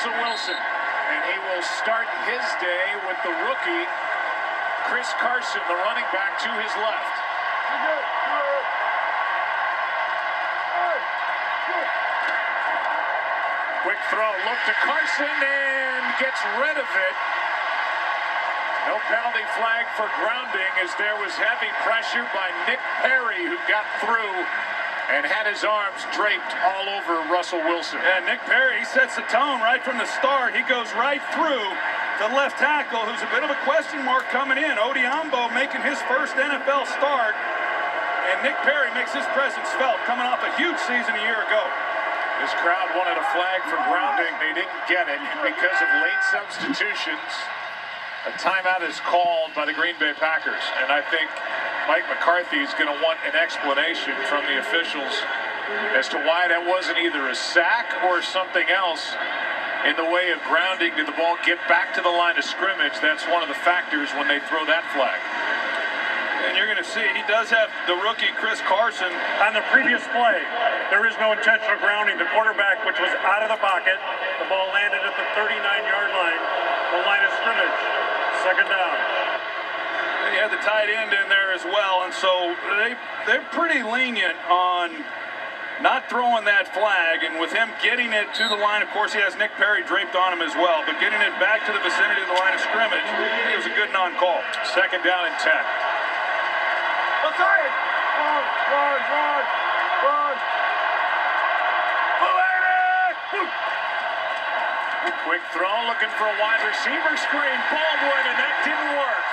Russell Wilson. And he will start his day with the rookie, Chris Carson, the running back, to his left. Quick throw, look to Carson, and gets rid of it. No penalty flag for grounding, as there was heavy pressure by Nick Perry, who got through and had his arms draped all over Russell Wilson. And Nick Perry sets the tone right from the start. He goes right through the left tackle, who's a bit of a question mark coming in. Odiombo making his first NFL start, and Nick Perry makes his presence felt, coming off a huge season a year ago. This crowd wanted a flag for grounding. They didn't get it, and because of late substitutions, a timeout is called by the Green Bay Packers. And I think Mike McCarthy is going to want an explanation from the officials as to why that wasn't either a sack or something else in the way of grounding. Did the ball get back to the line of scrimmage? That's one of the factors when they throw that flag. And you're going to see he does have the rookie Chris Carson. On the previous play, there is no intentional grounding. The quarterback, which was out of the pocket, the ball landed at the 39-yard line, the line of scrimmage. Second down. He had the tight end in there as well, and so they're pretty lenient on not throwing that flag, and with him getting it to the line, of course he has Nick Perry draped on him as well, but getting it back to the vicinity of the line of scrimmage, it was a good non-call. Second down and 10. Quick throw, looking for a wide receiver screen. Baldwin, and that didn't work.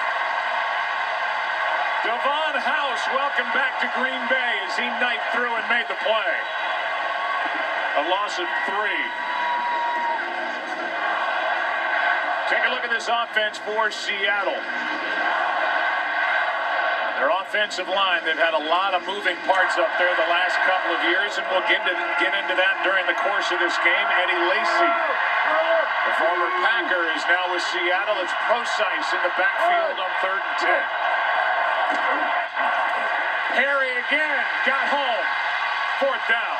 Devon House, welcome back to Green Bay as he knifed through and made the play. A loss of 3. Take a look at this offense for Seattle. Their offensive line, they've had a lot of moving parts up there the last couple of years, and we'll get into that during the course of this game. Eddie Lacy, the former Packer, is now with Seattle. It's Procise in the backfield on 3rd and 10. Perry again, got home. 4th down.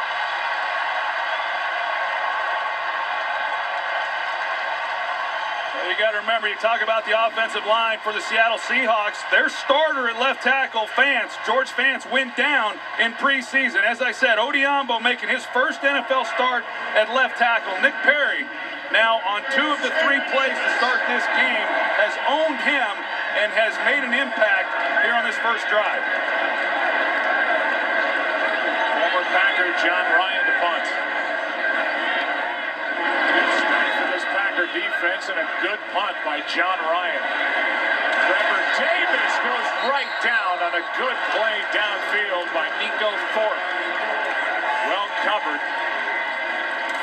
You got to remember, you talk about the offensive line for the Seattle Seahawks. Their starter at left tackle, George Fance, went down in preseason. As I said, Odiombo making his first NFL start at left tackle. Nick Perry, now on 2 of the 3 plays to start this game, has owned him and has made an impact here on this first drive. Former Packer John Ryan to punt. Defense, and a good punt by John Ryan. Trevor Davis goes right down on a good play downfield by Nico Thorpe. Well covered.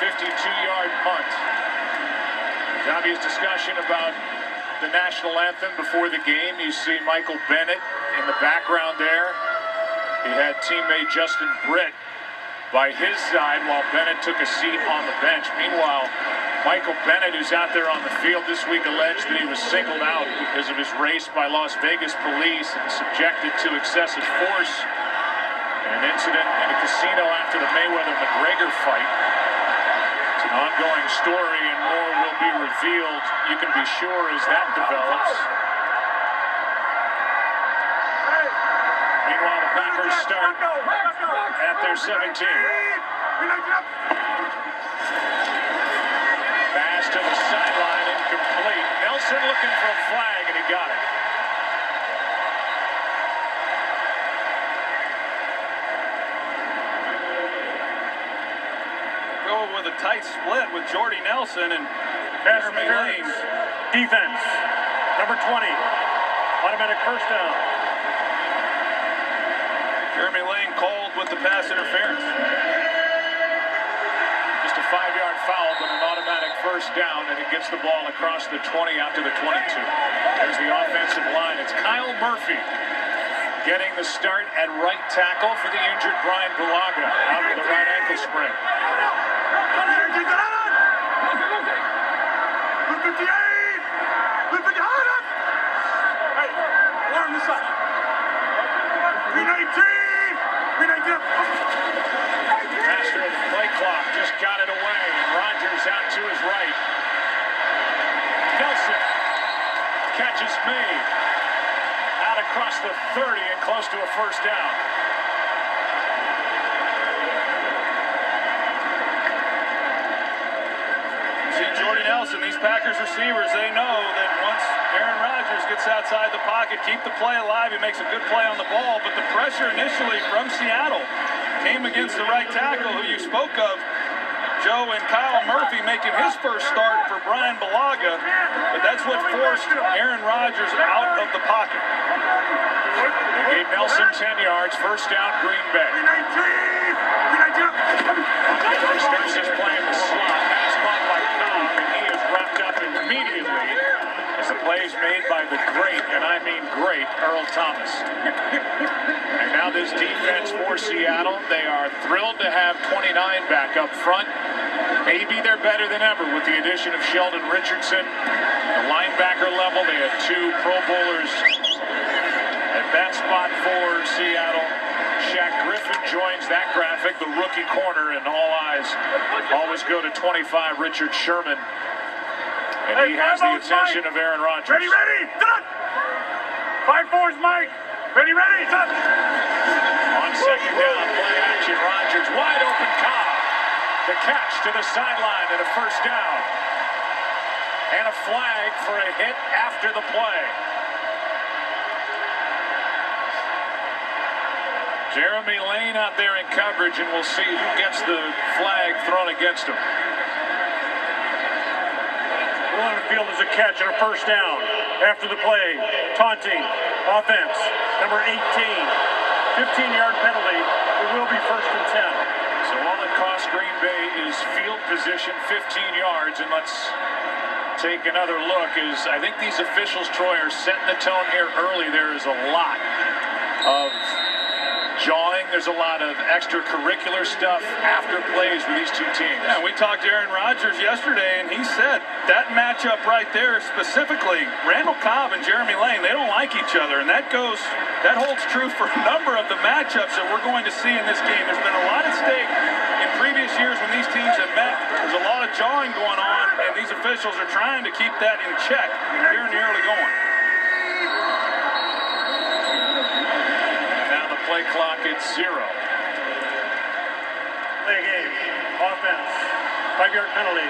52-yard punt. There's obvious discussion about the national anthem before the game. You see Michael Bennett in the background there. He had teammate Justin Britt by his side while Bennett took a seat on the bench. Meanwhile, Michael Bennett, who's out there on the field this week, alleged that he was singled out because of his race by Las Vegas police and subjected to excessive force in an incident in a casino after the Mayweather-McGregor fight. It's an ongoing story, and more will be revealed, you can be sure, as that develops. Meanwhile, the Packers start at their 17. Pass to the sideline, incomplete. Nelson looking for a flag, and he got it. Go with a tight split with Jordy Nelson and Pass Jeremy interference. Lane. Defense. Number 20. Automatic first down. Jeremy Lane called with the pass interference. Just a 5-yard foul, but an automatic first down, and it gets the ball across the 20 out to the 22. There's the offensive line. It's Kyle Murphy getting the start at right tackle for the injured Brian Bulaga out with a right ankle sprain. Master of the play clock just got it away, and Rodgers out to his right. catch is made. Out across the 30 and close to a first down. See, Jordy Nelson, these Packers receivers, they know that once Aaron Rodgers gets outside the pocket, keep the play alive, he makes a good play on the ball, but the pressure initially from Seattle came against the right tackle who you spoke of, Joe, and Kyle Murphy making his first start for Brian Balaga, but that's what forced Aaron Rodgers out of the pocket. They gave Nelson 10 yards, first down, Green Bay. He starts his play in the slot. Pass caught by Cobb, and he is wrapped up immediately as the play is made by the great, and I mean great, Earl Thomas. And now this defense for Seattle, they are thrilled to have 29 back up front. Maybe they're better than ever with the addition of Sheldon Richardson. The linebacker level, they had 2 Pro Bowlers at that spot for Seattle. Shaq Griffin joins that graphic, the rookie corner, and all eyes always go to 25, Richard Sherman. And he has the attention of Aaron Rodgers. Ready, ready, done! 5-4's Mike. Ready, ready, done! On second down, play action, Rodgers, wide open Cobb. The catch to the sideline and a first down. And a flag for a hit after the play. Jeremy Lane out there in coverage, and we'll see who gets the flag thrown against him. On the field is a catch and a first down. After the play, taunting, offense, number 18. 15-yard penalty. It will be first and 10. So all it costs Green Bay is field position, 15 yards, and let's take another look. I think these officials, Troy, are setting the tone here early. There is a lot of jawing. There's a lot of extracurricular stuff after plays with these 2 teams. Yeah, we talked to Aaron Rodgers yesterday, and he said that matchup right there specifically, Randall Cobb and Jeremy Lane, they don't like each other, and that holds true for a number of the matchups that we're going to see in this game. There's been a lot at stake in previous years when these teams have met. There's a lot of jawing going on, and these officials are trying to keep that in check here in the early going. Play clock at 0. Play game. Offense. 5-yard penalty.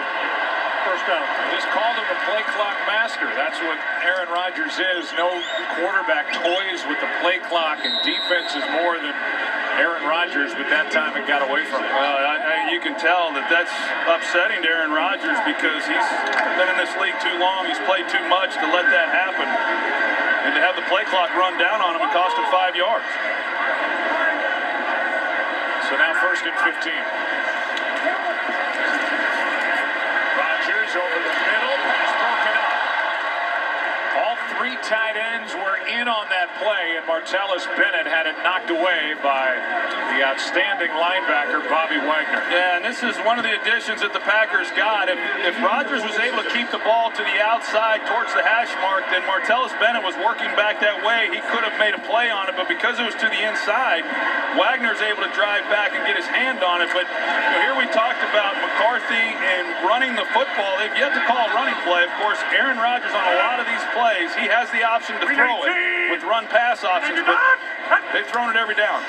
First down. Just called him a play clock master. That's what Aaron Rodgers is. No quarterback toys with the play clock, and defense is more than Aaron Rodgers, but that time it got away from him. You can tell that that's upsetting to Aaron Rodgers because he's been in this league too long. He's played too much to let that happen. And to have the play clock run down on him and cost him 5 yards. So now first and 15. Rodgers over the middle, pass broken up. All 3 tight ends were in on that play, and Martellus Bennett had it knocked away by the outstanding linebacker, Bobby Wagner. Yeah, and this is one of the additions that the Packers got. If Rodgers was able to keep the ball to the outside towards the hash mark, then Martellus Bennett was working back that way. He could have made a play on it, but because it was to the inside, Wagner's able to drive back and get his hand on it. But here we talked about McCarthy and running the football. They've yet to call a running play. Of course, Aaron Rodgers on a lot of these plays, he has the option to throw it with run-pass options, but they've thrown it every down. 6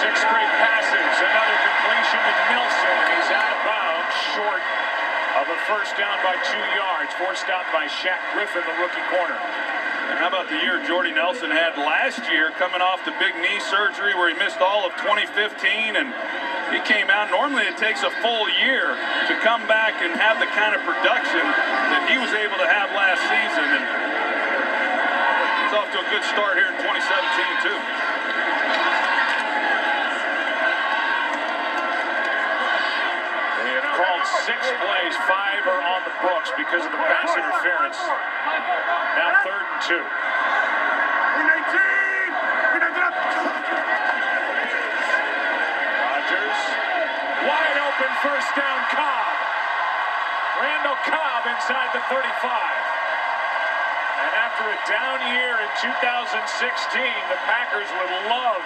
straight passes, another completion to Nelson, and he's out of bounds, short of a first down by 2 yards, forced out by Shaq Griffin, the rookie corner. And how about the year Jordy Nelson had last year, coming off the big knee surgery where he missed all of 2015, and he came out. Normally it takes a full year to come back and have the kind of production that he was able to have last season, and he's off to a good start here in 2017 too. They have called 6 plays, 5 are on the books because of the pass interference. Now 3rd and 2. Rodgers, wide open, first down, Cobb. Randall Cobb inside the 35. And after a down year in 2016, the Packers would love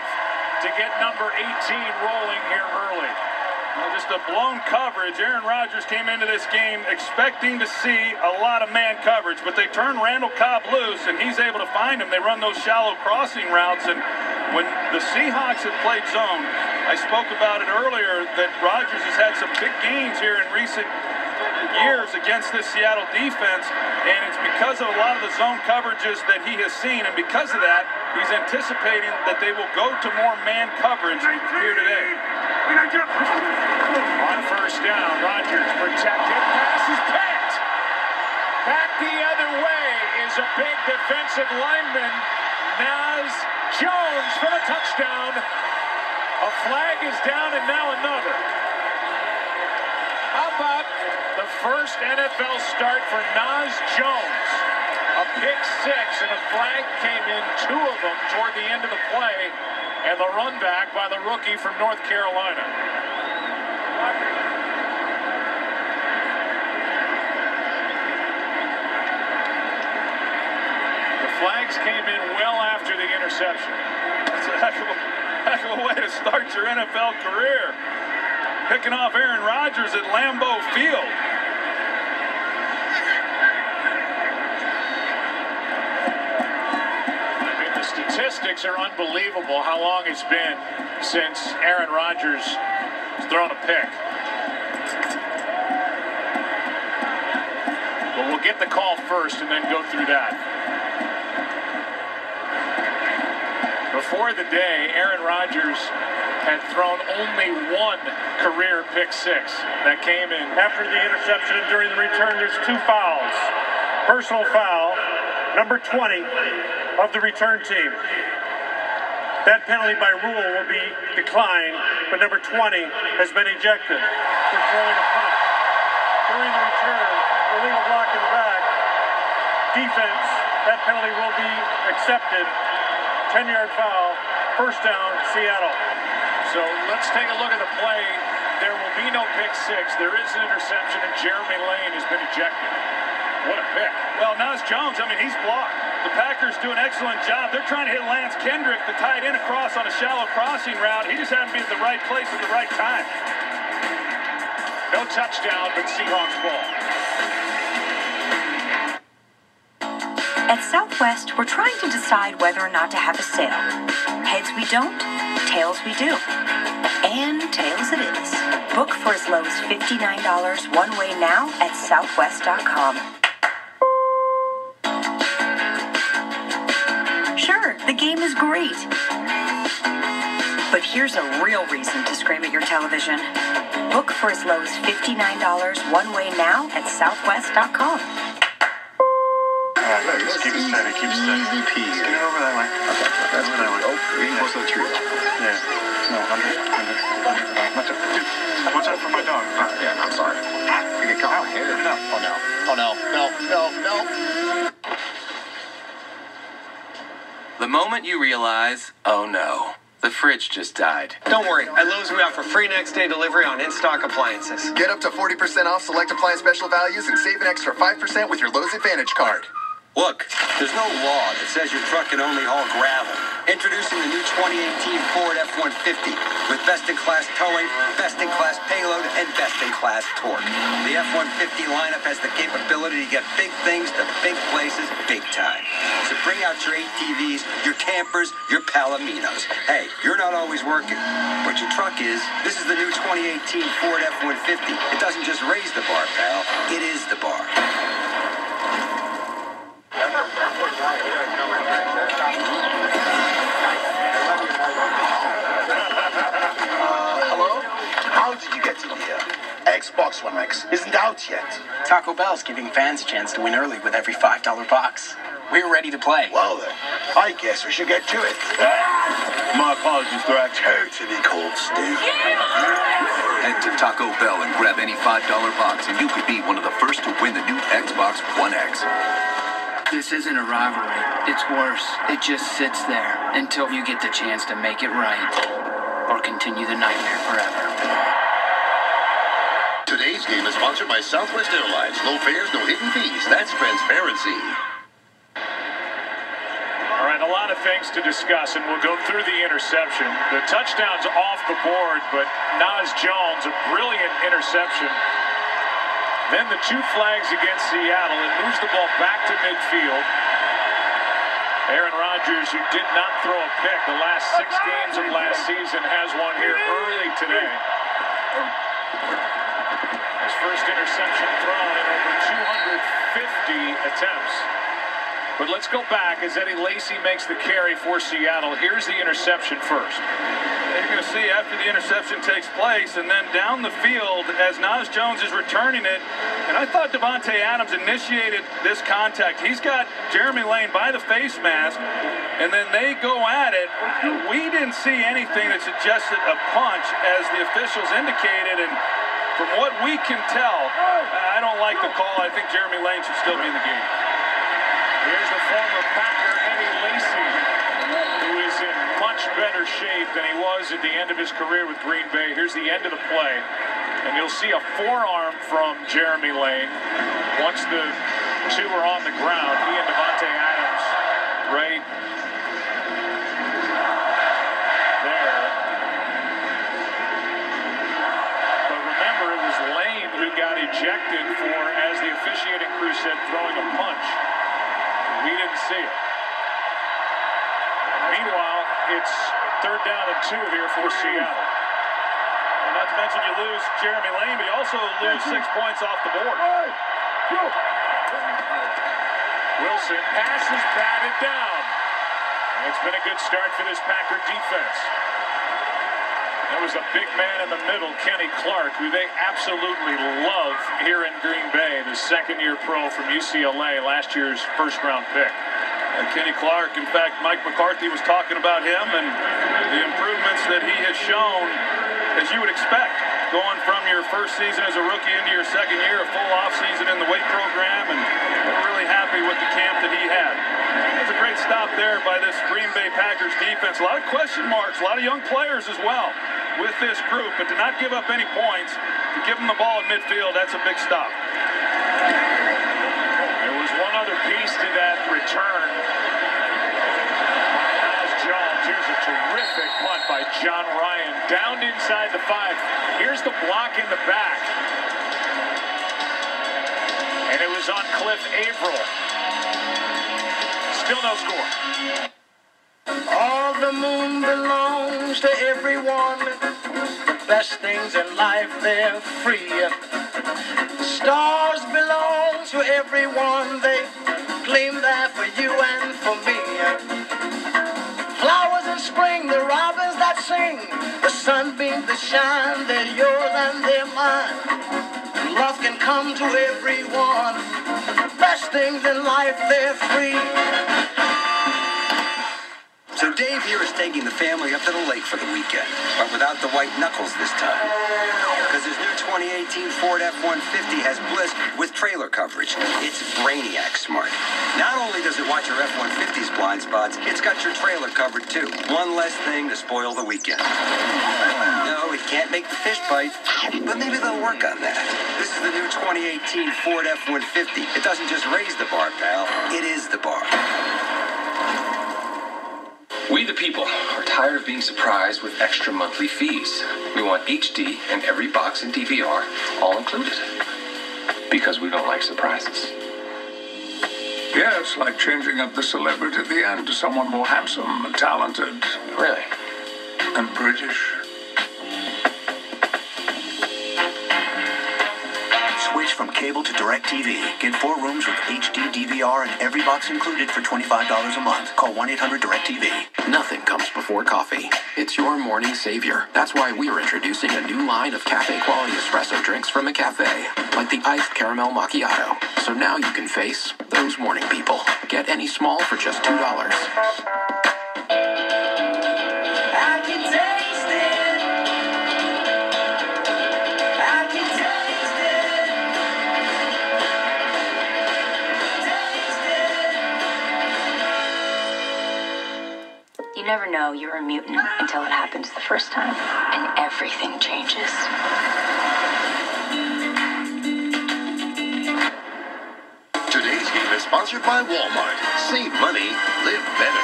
to get number 18 rolling here early. Just a blown coverage. Aaron Rodgers came into this game expecting to see a lot of man coverage, but they turned Randall Cobb loose, and he's able to find him. They run those shallow crossing routes, and when the Seahawks have played zone, I spoke about it earlier that Rodgers has had some big gains here in recent years against this Seattle defense, and it's because of a lot of the zone coverages that he has seen, and because of that, he's anticipating that they will go to more man coverage here today. On first down, Rodgers protected, pass is picked. Back the other way is a big defensive lineman, Naz Jones, for the touchdown. A flag is down and now another. How about the first NFL start for Naz Jones? A pick six and a flag came in, two of them toward the end of the play, and the run back by the rookie from North Carolina. The flags came in well after the interception. That's a heck of a way to start your NFL career. Picking off Aaron Rodgers at Lambeau Field. Statistics are unbelievable how long it's been since Aaron Rodgers has thrown a pick. But we'll get the call first and then go through that. Before the day, Aaron Rodgers had thrown only one career pick six. That came in after the interception and during the return. There's two fouls. Personal foul, number 20 of the return team. That penalty by rule will be declined, but number 20 has been ejected for throwing a punt. During the return, illegal block in the back. Defense, that penalty will be accepted. 10-yard foul, first down, Seattle. So let's take a look at the play. There will be no pick six. There is an interception, and Jeremy Lane has been ejected. What a pick. Well, Naz Jones, I mean, he's blocked. The Packers do an excellent job. They're trying to hit Lance Kendrick, the tight end, across on a shallow crossing route. He just happened to be at the right place at the right time. No touchdown, but Seahawks ball. At Southwest, we're trying to decide whether or not to have a sale. Heads we don't, tails we do. And tails it is. Book for as low as $59 one way now at Southwest.com. Sure, the game is great. But here's a real reason to scream at your television. Book for as low as $59 one way now at Southwest.com. Just keep it steady, keep it steady. Easy peasy. Get it over that way. Okay, that's over that way. Oh, you're close to the tree. Yeah. No, 100. Watch out for my dog. Yeah, I'm sorry. You get caught in my hair. Oh, no. Oh, no. No. The moment you realize, oh no, the fridge just died. Don't worry, at Lowe's we offer free next-day delivery on in-stock appliances. Get up to 40% off select appliance special values and save an extra 5% with your Lowe's Advantage card. Look, there's no law that says your truck can only haul gravel. Introducing the new 2018 Ford F-150 with best-in-class towing, best-in-class payload, and best-in-class torque. The F-150 lineup has the capability to get big things to big places big time. So bring out your ATVs, your campers, your Palominos. Hey, you're not always working, but your truck is. This is the new 2018 Ford F-150. It doesn't just raise the bar, pal. It is the bar. Hello? How did you get to the Xbox One X? Isn't out yet. Taco Bell's giving fans a chance to win early with every $5 box. We're ready to play. Well then, I guess we should get to it. My apologies for our totally cold stew. Head to Taco Bell and grab any $5 box, and you could be one of the first to win the new Xbox One X. This isn't a rivalry. It's worse. It just sits there until you get the chance to make it right. Or continue the nightmare forever. Today's game is sponsored by Southwest Airlines. Low fares, no hidden fees. That's transparency. All right, a lot of things to discuss, and we'll go through the interception. The touchdown's off the board, but Nas Jones, a brilliant interception. Then the 2 flags against Seattle. It moves the ball back to midfield. Aaron Rodgers, who did not throw a pick the last 6 games of last season, has one here early today. His first interception thrown in over 250 attempts. But let's go back as Eddie Lacy makes the carry for Seattle. Here's the interception first. You're going to see after the interception takes place, and then down the field as Nas Jones is returning it. And I thought Davante Adams initiated this contact. He's got Jeremy Lane by the face mask, and then they go at it. We didn't see anything that suggested a punch, as the officials indicated. And from what we can tell, I don't like the call. I think Jeremy Lane should still be in the game. Here's the former Packer, Eddie Lacy, who is in much better shape than he was at the end of his career with Green Bay. Here's the end of the play, and you'll see a forearm from Jeremy Lane. Once the 2 are on the ground, he and Davante Adams right there. But remember, it was Lane who got ejected for, as the officiating crew said, throwing a punch. We didn't see it. Meanwhile, it's 3rd down and 2 here for Seattle. And not to mention you lose Jeremy Lane, but you also lose 6 points off the board. Wilson passes batted down. And it's been a good start for this Packer defense. That was a big man in the middle, Kenny Clark, who they absolutely love here in Green Bay, the 2nd-year pro from UCLA, last year's first-round pick. And Kenny Clark, in fact, Mike McCarthy was talking about him and the improvements that he has shown, as you would expect, going from your first season as a rookie into your 2nd year, a full off-season in the weight program, and we're really happy with the camp that he had. It's a great stop there by this Green Bay Packers defense. A lot of question marks, a lot of young players as well with this group, but to not give up any points, to give them the ball in midfield, that's a big stop. There was one other piece to that return. Nas Jones, here's a terrific punt by John Ryan, down inside the 5. Here's the block in the back. And it was on Cliff Averill. Still no score. All the moon belongs to everyone. The best things in life, they're free. The stars belong to everyone. They gleam there for you and for me. Flowers in spring, the robins that sing, the sunbeams that shine, they're yours and they're mine. Love can come to everyone. The best things in life, they're free. So Dave here is taking the family up to the lake for the weekend, but without the white knuckles this time. Because his new 2018 Ford F-150 has bliss with trailer coverage. It's Brainiac smart. Not only does it watch your F-150's blind spots, it's got your trailer covered too. One less thing to spoil the weekend. No, it can't make the fish bite, but maybe they'll work on that. This is the new 2018 Ford F-150. It doesn't just raise the bar, pal. It is the bar. We the people are tired of being surprised with extra monthly fees. We want HD and every box and DVR all included. Because we don't like surprises. Yeah, it's like changing up the celebrity at the end to someone more handsome and talented. Really? And British. Switch from cable to DirecTV. Get 4 rooms with HD, DVR, and every box included for $25 a month. Call 1-800-DirecTV. Nothing comes before coffee. It's your morning savior. That's why we're introducing a new line of cafe-quality espresso drinks from McCafe, like the iced caramel macchiato. So now you can face those morning people. Get any small for just $2. You never know you're a mutant until it happens the first time, and everything changes. Today's game is sponsored Sponsored by Walmart. Save money, live better.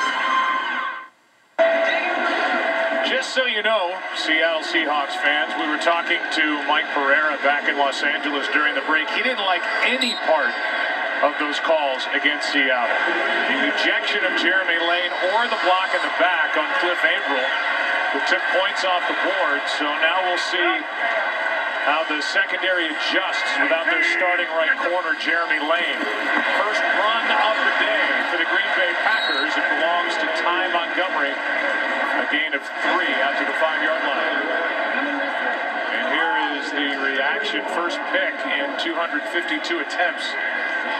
Just so you know, Seattle Seahawks fans, we were talking to Mike Pereira back in Los Angeles during the break. He didn't like any part of those calls against Seattle. The ejection of Jeremy Lane or the block in the back on Cliff Averill, who took points off the board. So now we'll see how the secondary adjusts without their starting right corner, Jeremy Lane. First run of the day for the Green Bay Packers. It belongs to Ty Montgomery. A gain of 3 out to the 5-yard line. And here is the reaction. First pick in 252 attempts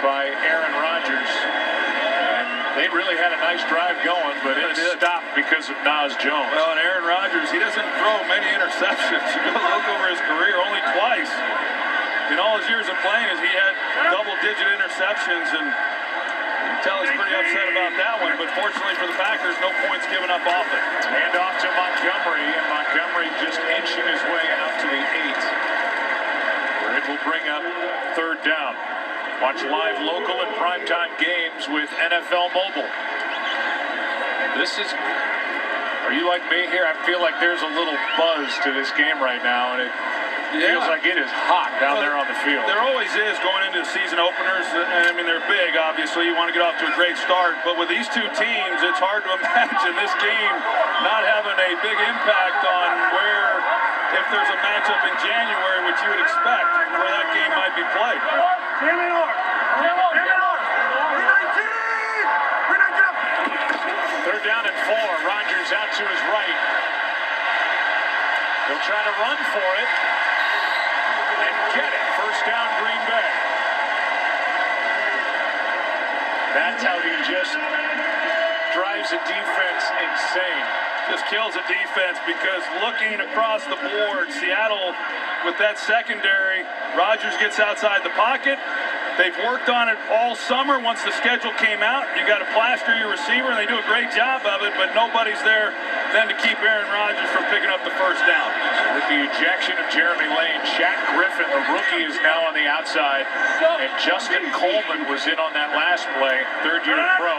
by Aaron Rodgers. And they really had a nice drive going, but it stopped because of Nas Jones. Well, and Aaron Rodgers, he doesn't throw many interceptions. You go look over his career, only twice. In all his years of playing, he had double-digit interceptions, and you can tell he's pretty upset about that one. But fortunately for the Packers, no points given up off it. Hand off to Montgomery, and Montgomery just inching his way out to the 8, where it will bring up 3rd down. Watch live local and primetime games with NFL Mobile. This is, are you like me here? I feel like there's a little buzz to this game right now, and it feels like it is hot down there on the field. There always is going into the season openers. I mean, they're big, obviously. You want to get off to a great start. But with these two teams, it's hard to imagine this game not having a big impact on where, if there's a matchup in January, which you would expect, where that game might be played. 3rd down and 4. Rodgers out to his right. He'll try to run for it and get it. First down, Green Bay. That's how he just drives the defense insane. Just kills the defense, because looking across the board, Seattle with that secondary, Rodgers gets outside the pocket. They've worked on it all summer. Once the schedule came out, you got to plaster your receiver, and they do a great job of it, but nobody's there then to keep Aaron Rodgers from picking up the first down. With the ejection of Jeremy Lane, Shaq Griffin, the rookie, is now on the outside, and Justin Coleman was in on that last play, 3rd-year pro,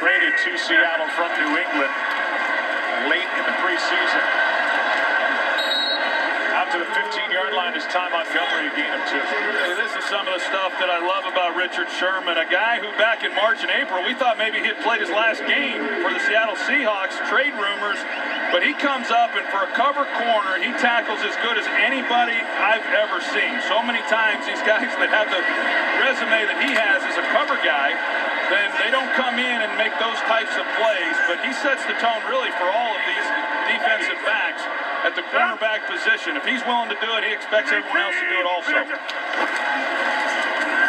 traded to Seattle from New England late in the preseason. Out to the 15-yard line is Ty Montgomery, a gain of 2. This is some of the stuff that I love about Richard Sherman, a guy who back in March and April, we thought maybe he'd played his last game for the Seattle Seahawks, trade rumors, but he comes up and for a cover corner, he tackles as good as anybody I've ever seen. So many times these guys that have the resume that he has as a cover guy, then they don't come in and make those types of plays, but he sets the tone really for all of these defensive backs at the cornerback position. If he's willing to do it, he expects everyone else to do it also.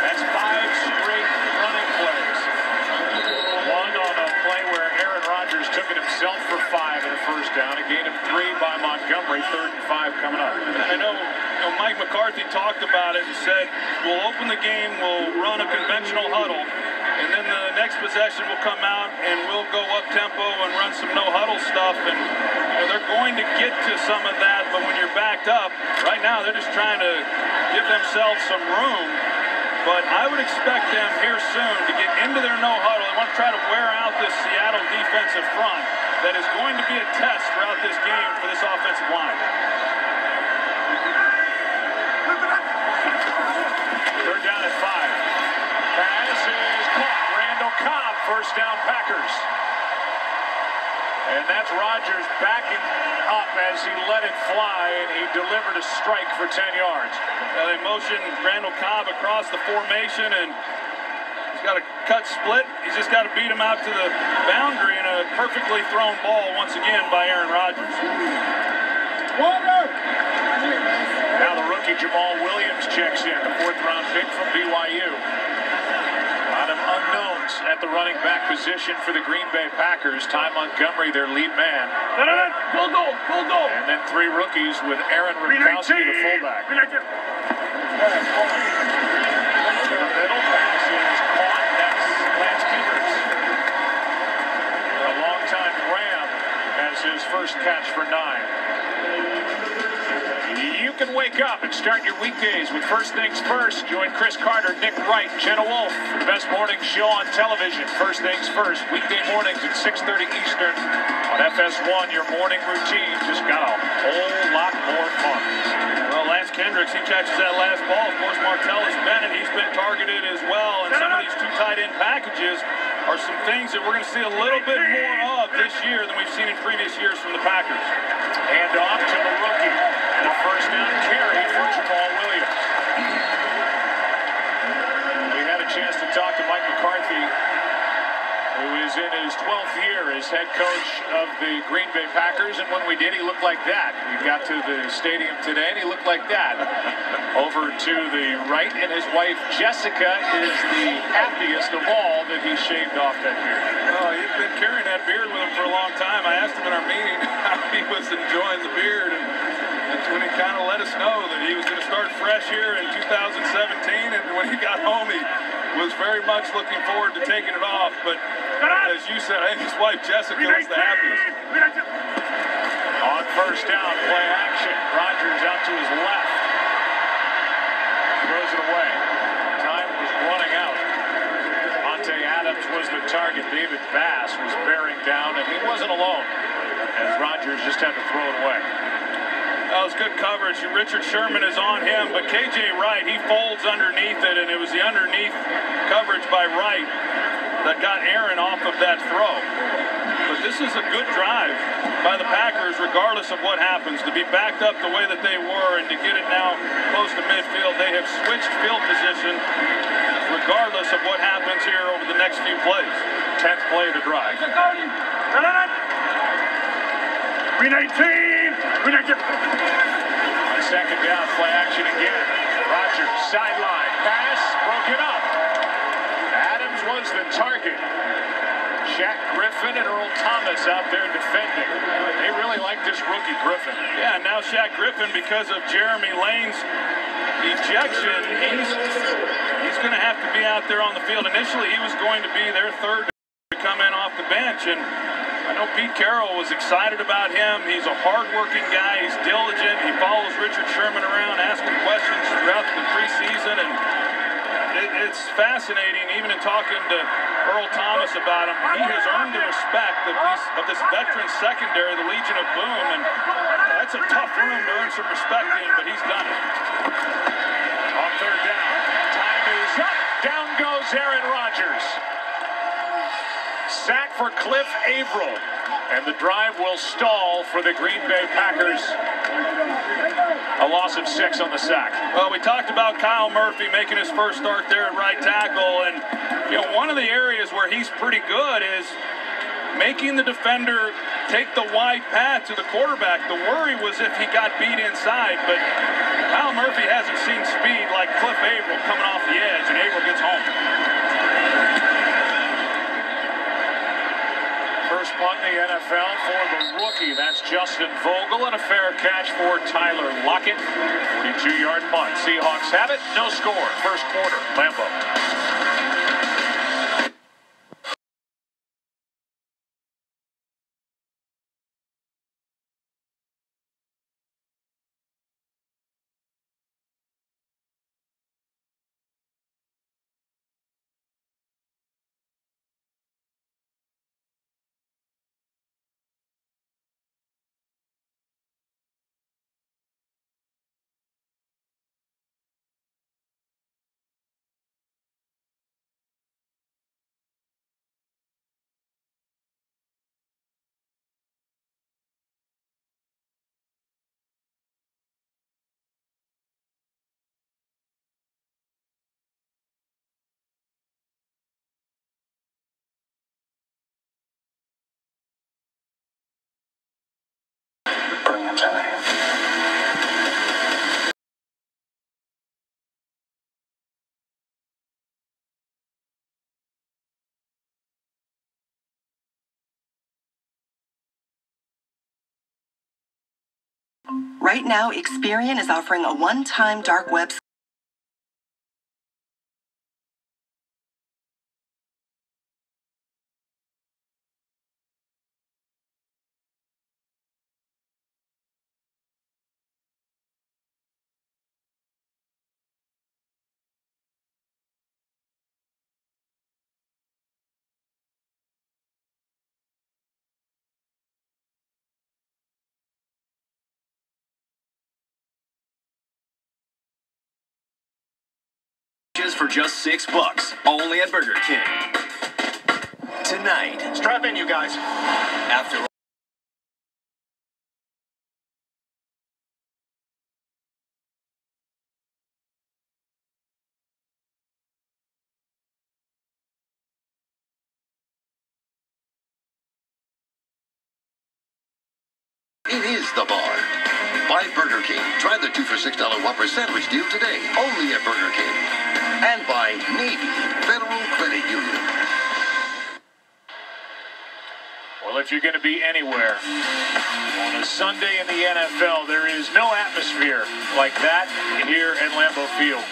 That's 5 straight running plays. One on a play where Aaron Rodgers took it himself for 5 and a first down. A gain of 3 by Montgomery. 3rd and 5 coming up. I know Mike McCarthy talked about it and said, we'll open the game, we'll run a conventional huddle, and then the next possession will come out and we'll go up tempo and run some no-huddle stuff. And they're going to get to some of that, but when you're backed up, right now they're just trying to give themselves some room. But I would expect them here soon to get into their no-huddle. They want to try to wear out this Seattle defensive front that is going to be a test throughout this game for this offensive line. 3rd down and 5. Pass is caught. Randall Cobb, first down Packers. And that's Rodgers backing up as he let it fly, and he delivered a strike for 10 yards. They motioned Randall Cobb across the formation, and he's got a cut split. He's just got to beat him out to the boundary, and a perfectly thrown ball once again by Aaron Rodgers. Now the rookie Jamal Williams checks in, the 4th-round pick from BYU. A lot of unknowns at the running back position for the Green Bay Packers. Ty Montgomery, their lead man. Go. And then 3 rookies with Aaron Ripkowski, the fullback. The middle pass is caught. That's Lance Kendricks. A longtime Ram has his first catch for 9. You can wake Wake up and start your weekdays with First Things First. Join Chris Carter, Nick Wright, Jenna Wolf for the best morning show on television. First Things First, weekday mornings at 6:30 Eastern on FS1. Your morning routine just got a whole lot more fun. Well, Lance Kendricks, he catches that last ball. Of course, Martellus Bennett, he's been targeted as well. And some of these 2 tight end packages are some things that we're going to see a little bit more of this year than we've seen in previous years from the Packers. Hand off to the rookie. And a first down carry for Jamal Williams. We had a chance to talk to Mike McCarthy, who is in his 12th year as head coach of the Green Bay Packers, and when we did, he looked like that. We got to the stadium today, and he looked like that. Over to the right, and his wife, Jessica, is the happiest of all that he shaved off that beard. Oh, he's been carrying that beard with him for a long time. I asked him in our meeting how he was enjoying the beard, and that's when he kind of let us know that he was going to start fresh here in 2017, and when he got home, he was very much looking forward to taking it off. But as you said, I think his wife Jessica was the happiest. On first down, play action. Rodgers out to his left. Throws it away. Time was running out. Monte Adams was the target. David Bass was bearing down, and he wasn't alone, as Rodgers just had to throw it away. That was good coverage. Richard Sherman is on him, but KJ Wright, he folds underneath it, and it was the underneath coverage by Wright that got Aaron off of that throw. But this is a good drive by the Packers, regardless of what happens. To be backed up the way that they were and to get it now close to midfield, they have switched field position regardless of what happens here over the next few plays. 10th play of the drive. 319! On second down, play action again. Rodgers, sideline, pass, broken up. Adams was the target. Shaq Griffin and Earl Thomas out there defending. They really like this rookie Griffin. Yeah, and now Shaq Griffin, because of Jeremy Lane's ejection, he's going to have to be out there on the field. Initially, he was going to be their third to come in off the bench, and I know Pete Carroll was excited about him. He's a hard-working guy. He's diligent. He follows Richard Sherman around, asking questions throughout the preseason, and it's fascinating, even in talking to Earl Thomas about him. He has earned the respect of this veteran secondary, the Legion of Boom, and that's a tough room to earn some respect in, but he's done it. On third down, time is up. Down goes Aaron Rodgers. Sack for Cliff Averill, and the drive will stall for the Green Bay Packers. A loss of 6 on the sack. Well, we talked about Kyle Murphy making his first start there at right tackle, and one of the areas where he's pretty good is making the defender take the wide path to the quarterback. The worry was if he got beat inside, but Kyle Murphy hasn't seen speed like Cliff Averill coming off the edge, and Averill gets home. First punt in the NFL for the rookie. That's Justin Vogel, and a fair catch for Tyler Lockett. 42-yard punt. Seahawks have it. No score. First quarter. Lambeau. Right now, Experian is offering a one-time dark web for just $6, only at Burger King. Tonight. Strap in, you guys. After It is the bar. By Burger King. Try the 2 for $6 Whopper sandwich deal today, only at Burger King. And by Navy Federal Credit Union. Well, if you're going to be anywhere on a Sunday in the NFL, there is no atmosphere like that here at Lambeau Field.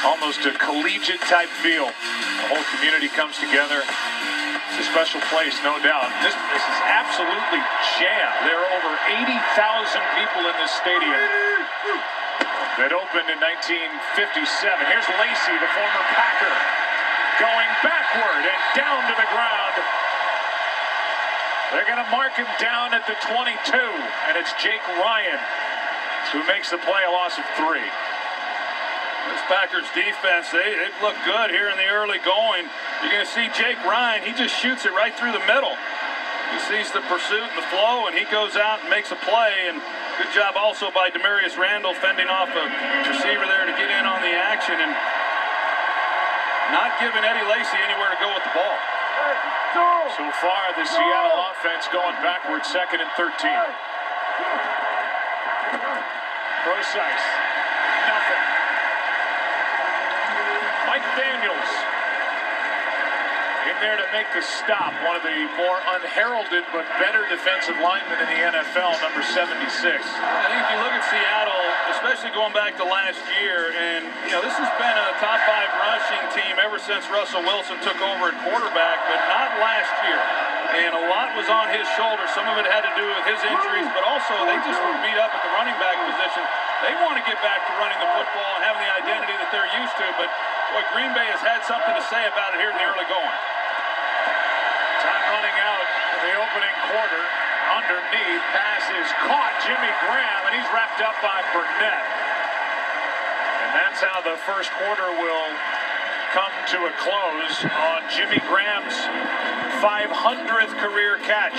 Almost a collegiate-type feel. The whole community comes together. It's a special place, no doubt. This is absolutely jammed. There are over 80,000 people in this stadium that opened in 1957. Here's Lacey, the former Packer, going backward and down to the ground. They're going to mark him down at the 22, and it's Jake Ryan who makes the play, a loss of 3. This Packers defense, they've looked good here in the early going. You're going to see Jake Ryan, he just shoots it right through the middle. He sees the pursuit and the flow, and he goes out and makes a play. And good job also by Demarius Randall fending off a receiver there to get in on the action and not giving Eddie Lacy anywhere to go with the ball. So far, the Seattle offense going backward, 2nd and 13. Procise, nothing. Mike Daniels in there to make the stop. One of the more unheralded but better defensive linemen in the NFL, number 76. I think if you look at Seattle, especially going back to last year, and this has been a top 5 rushing team ever since Russell Wilson took over at quarterback, but not last year. And a lot was on his shoulders. Some of it had to do with his injuries, but also they just were beat up at the running back position. They want to get back to running the football and having the identity that they're used to, but boy, Green Bay has had something to say about it here in the early going. Time running out in the opening quarter. Underneath, pass is caught. Jimmy Graham, and he's wrapped up by Burnett. And that's how the first quarter will come to a close on Jimmy Graham's 500th career catch.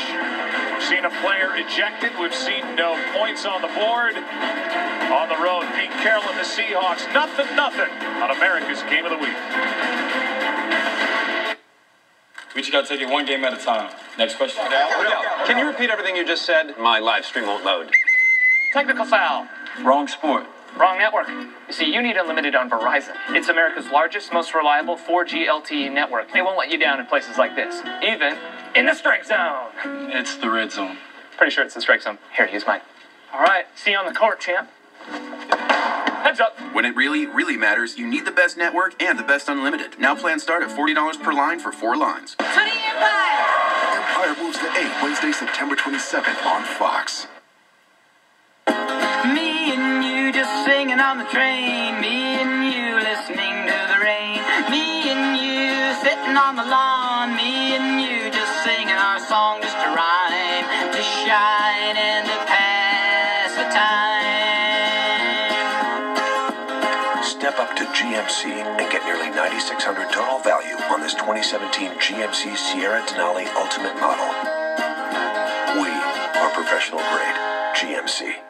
We've seen a player ejected. We've seen no points on the board. On the road, Pete Carroll and the Seahawks, nothing on America's Game of the Week. We just got to take it one game at a time. Next question. Can you repeat everything you just said? My live stream won't load. Technical foul. Wrong sport. Wrong network. You see, you need unlimited on Verizon. It's America's largest, most reliable 4G LTE network. They won't let you down in places like this, even in the strike zone. It's the red zone. Pretty sure it's the strike zone. Here, use mine. All right, see you on the court, champ. Heads up. When it really matters, you need the best network and the best unlimited. Now plans start at $40 per line for 4 lines. To the Empire! Empire moves to 8, Wednesday, September 27th on Fox. Me and you just singing on the train. Me and you listening to the rain. Me and you sitting on the lawn. Me and you just singing our song just to rhyme, to shine and to pass the time. Step up to GMC and get nearly $9,600 total value on this 2017 GMC Sierra Denali Ultimate model. We are professional grade GMC.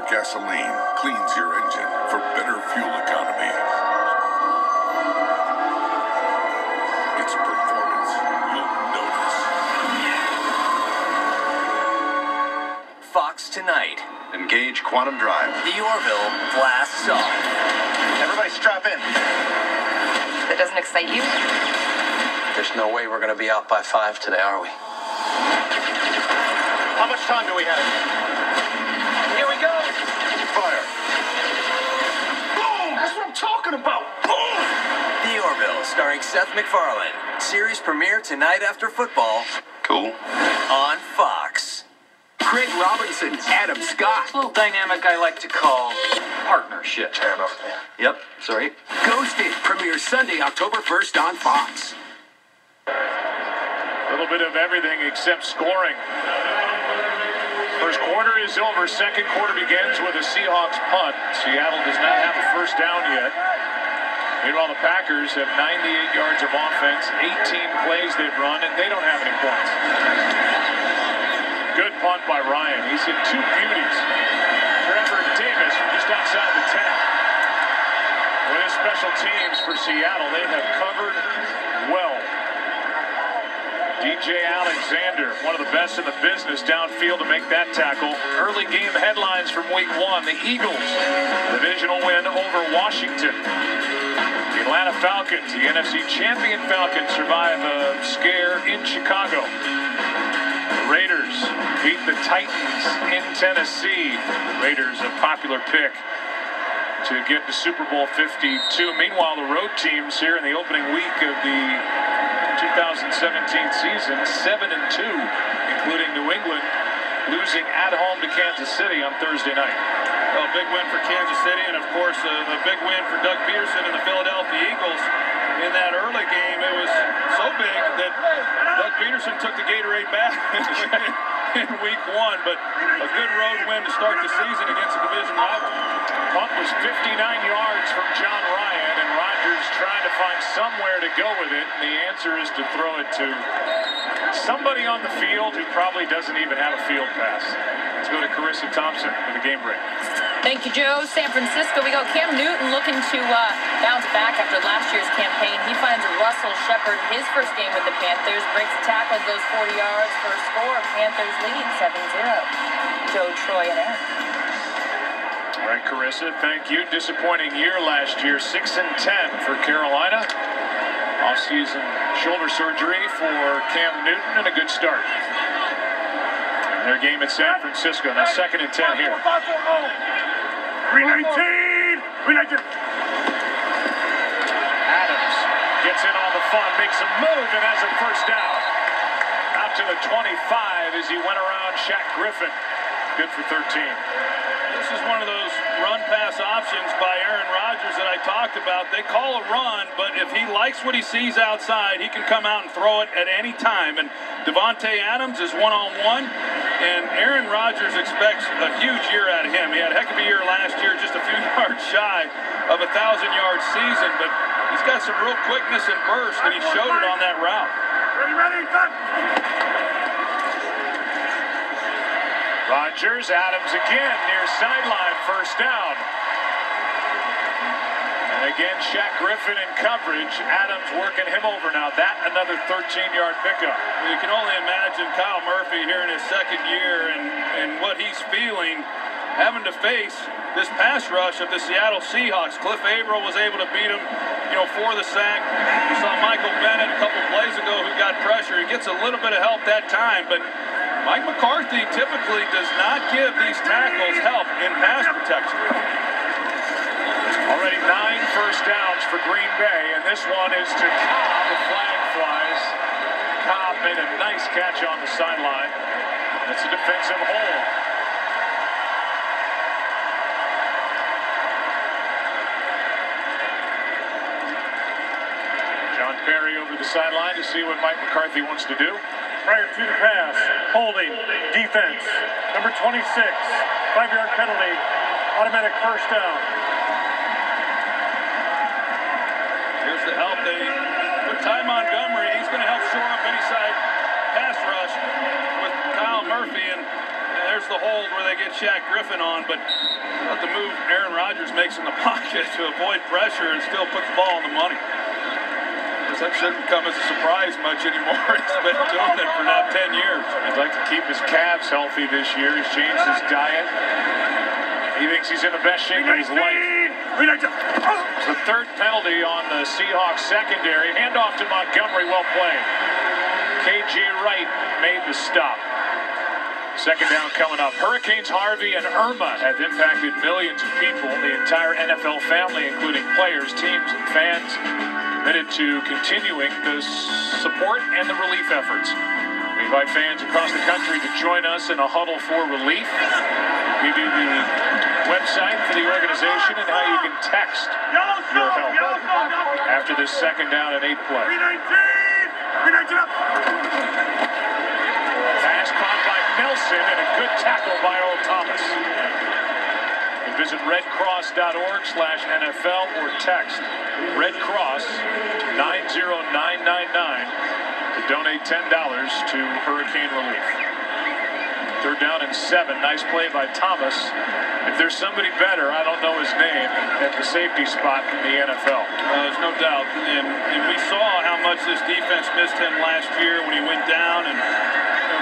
Gasoline cleans your engine for better fuel economy. Its performance you'll notice. Fox tonight. Engage Quantum Drive. The Orville blasts off. Everybody strap in. That doesn't excite you? There's no way we're going to be out by 5 today, are we? How much time do we have? Here we go. Fire. Boom! That's what I'm talking about. Boom! The Orville, starring Seth MacFarlane. Series premiere tonight after football. Cool. On Fox. Craig Robinson, Adam Scott. This little dynamic I like to call partnership. Yep, sorry. Ghosted premieres Sunday, October 1st on Fox. A little bit of everything except scoring. First quarter is over. Second quarter begins with a Seahawks punt. Seattle does not have a first down yet. Meanwhile, the Packers have 98 yards of offense, 18 plays they've run, and they don't have any points. Good punt by Ryan. He's hit two beauties. Trevor Davis from just outside the 10. With his special teams for Seattle, they have covered well. DJ Alexander, one of the best in the business downfield to make that tackle. Early game headlines from week 1. The Eagles, divisional win over Washington. The Atlanta Falcons, the NFC champion Falcons, survive a scare in Chicago. The Raiders beat the Titans in Tennessee. Raiders, a popular pick to get to Super Bowl 52. Meanwhile, the road teams here in the opening week of the 2017 season, 7-2, including New England, losing at home to Kansas City on Thursday night. Well, big win for Kansas City, and of course, a big win for Doug Peterson and the Philadelphia Eagles. In that early game, it was so big that Doug Peterson took the Gatorade back in week 1, but a good road win to start the season against a division rival. Punt was 59 yards from John Ryan, and Rodgers trying to find somewhere to go with it, and the answer is to throw it to somebody on the field who probably doesn't even have a field pass. Let's go to Carissa Thompson for the game break. Thank you, Joe. San Francisco, we go. Cam Newton looking to bounce back after last year's campaign. He finds Russell Shepard his first game with the Panthers, breaks a tackle, goes 40 yards for a score. Panthers lead 7-0. Joe, Troy, and Aaron. All right, Carissa, thank you. Disappointing year last year, 6-10 for Carolina. Off-season shoulder surgery for Cam Newton and a good start. And their game at San Francisco. Now 2nd and 10 here. 319! 319! Adams gets in on the fun, makes a move, and has a first down. Out to the 25 as he went around Shaq Griffin. Good for 13. This is one of those run-pass options by Aaron Rodgers that I talked about. They call a run, but if he likes what he sees outside, he can come out and throw it at any time. And Devontae Adams is one-on-one, and Aaron Rodgers expects a huge year out of him. He had a heck of a year last year, just a few yards shy of a 1,000-yard season, but he's got some real quickness and burst, and he showed it on that route. Ready, cut! Rodgers, Adams again, near sideline, first down. And again, Shaq Griffin in coverage. Adams working him over now. That another 13-yard pickup. Well, you can only imagine Kyle Murphy here in his second year and what he's feeling, having to face this pass rush of the Seattle Seahawks. Cliff Averill was able to beat him, for the sack. You saw Michael Bennett a couple plays ago who got pressure. He gets a little bit of help that time, but Mike McCarthy typically does not give these tackles help in pass protection. Already 9 first downs for Green Bay, and this one is to Cobb. The flag flies. Cobb made a nice catch on the sideline. It's a defensive hold. John Perry over the sideline to see what Mike McCarthy wants to do. Prior to the pass, holding, defense, number 26, 5-yard penalty, automatic first down. Here's the help. They put Ty Montgomery. He's going to help shore up any side pass rush with Kyle Murphy, and there's the hold where they get Shaq Griffin on, but about the move Aaron Rodgers makes in the pocket to avoid pressure and still put the ball on the money. That shouldn't come as a surprise much anymore. He's been doing it for now 10 years. He'd like to keep his calves healthy this year. He's changed his diet. He thinks he's in the best shape of his life. It's the third penalty on the Seahawks secondary. Handoff to Montgomery, well played. KJ Wright made the stop. Second down coming up. Hurricanes Harvey and Irma have impacted millions of people, the entire NFL family, including players, teams, and fans, committed to continuing the support and the relief efforts. We invite fans across the country to join us in a huddle for relief. We'll give you the website for the organization and how you can text your help after this second down and 8 play. Pass caught by Nelson and a good tackle by Earl Thomas. Visit redcross.org/NFL or text Red Cross 90999 to donate $10 to hurricane relief. Third down and 7. Nice play by Thomas. If there's somebody better, I don't know his name, at the safety spot in the NFL. There's no doubt. And we saw how much this defense missed him last year when he went down and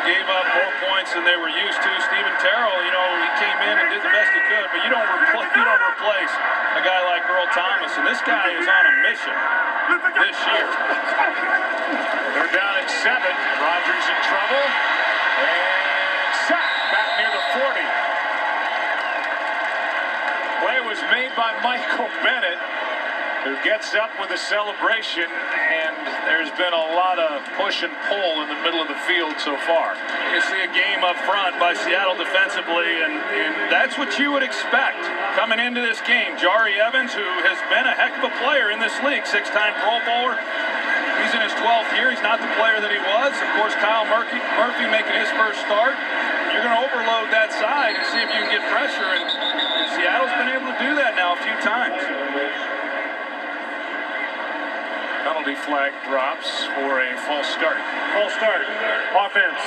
gave up more points than they were used to. Steven Terrell, he came in and did the best he could, but you don't replace a guy like Earl Thomas. And this guy is on a mission this year. They're down at 7. Rodgers in trouble. And sacked back near the 40. Play was made by Michael Bennett, who gets up with a celebration, and there's been a lot of push and pull in the middle of the field so far. You see a game up front by Seattle defensively, and that's what you would expect coming into this game. Jari Evans, who has been a heck of a player in this league, 6-time Pro Bowler. He's in his 12th year. He's not the player that he was. Of course, Kyle Murphy making his first start. You're going to overload that side and see if you can get pressure, and Seattle's been able to do that now a few times. Penalty flag drops for a false start. False start. Offense.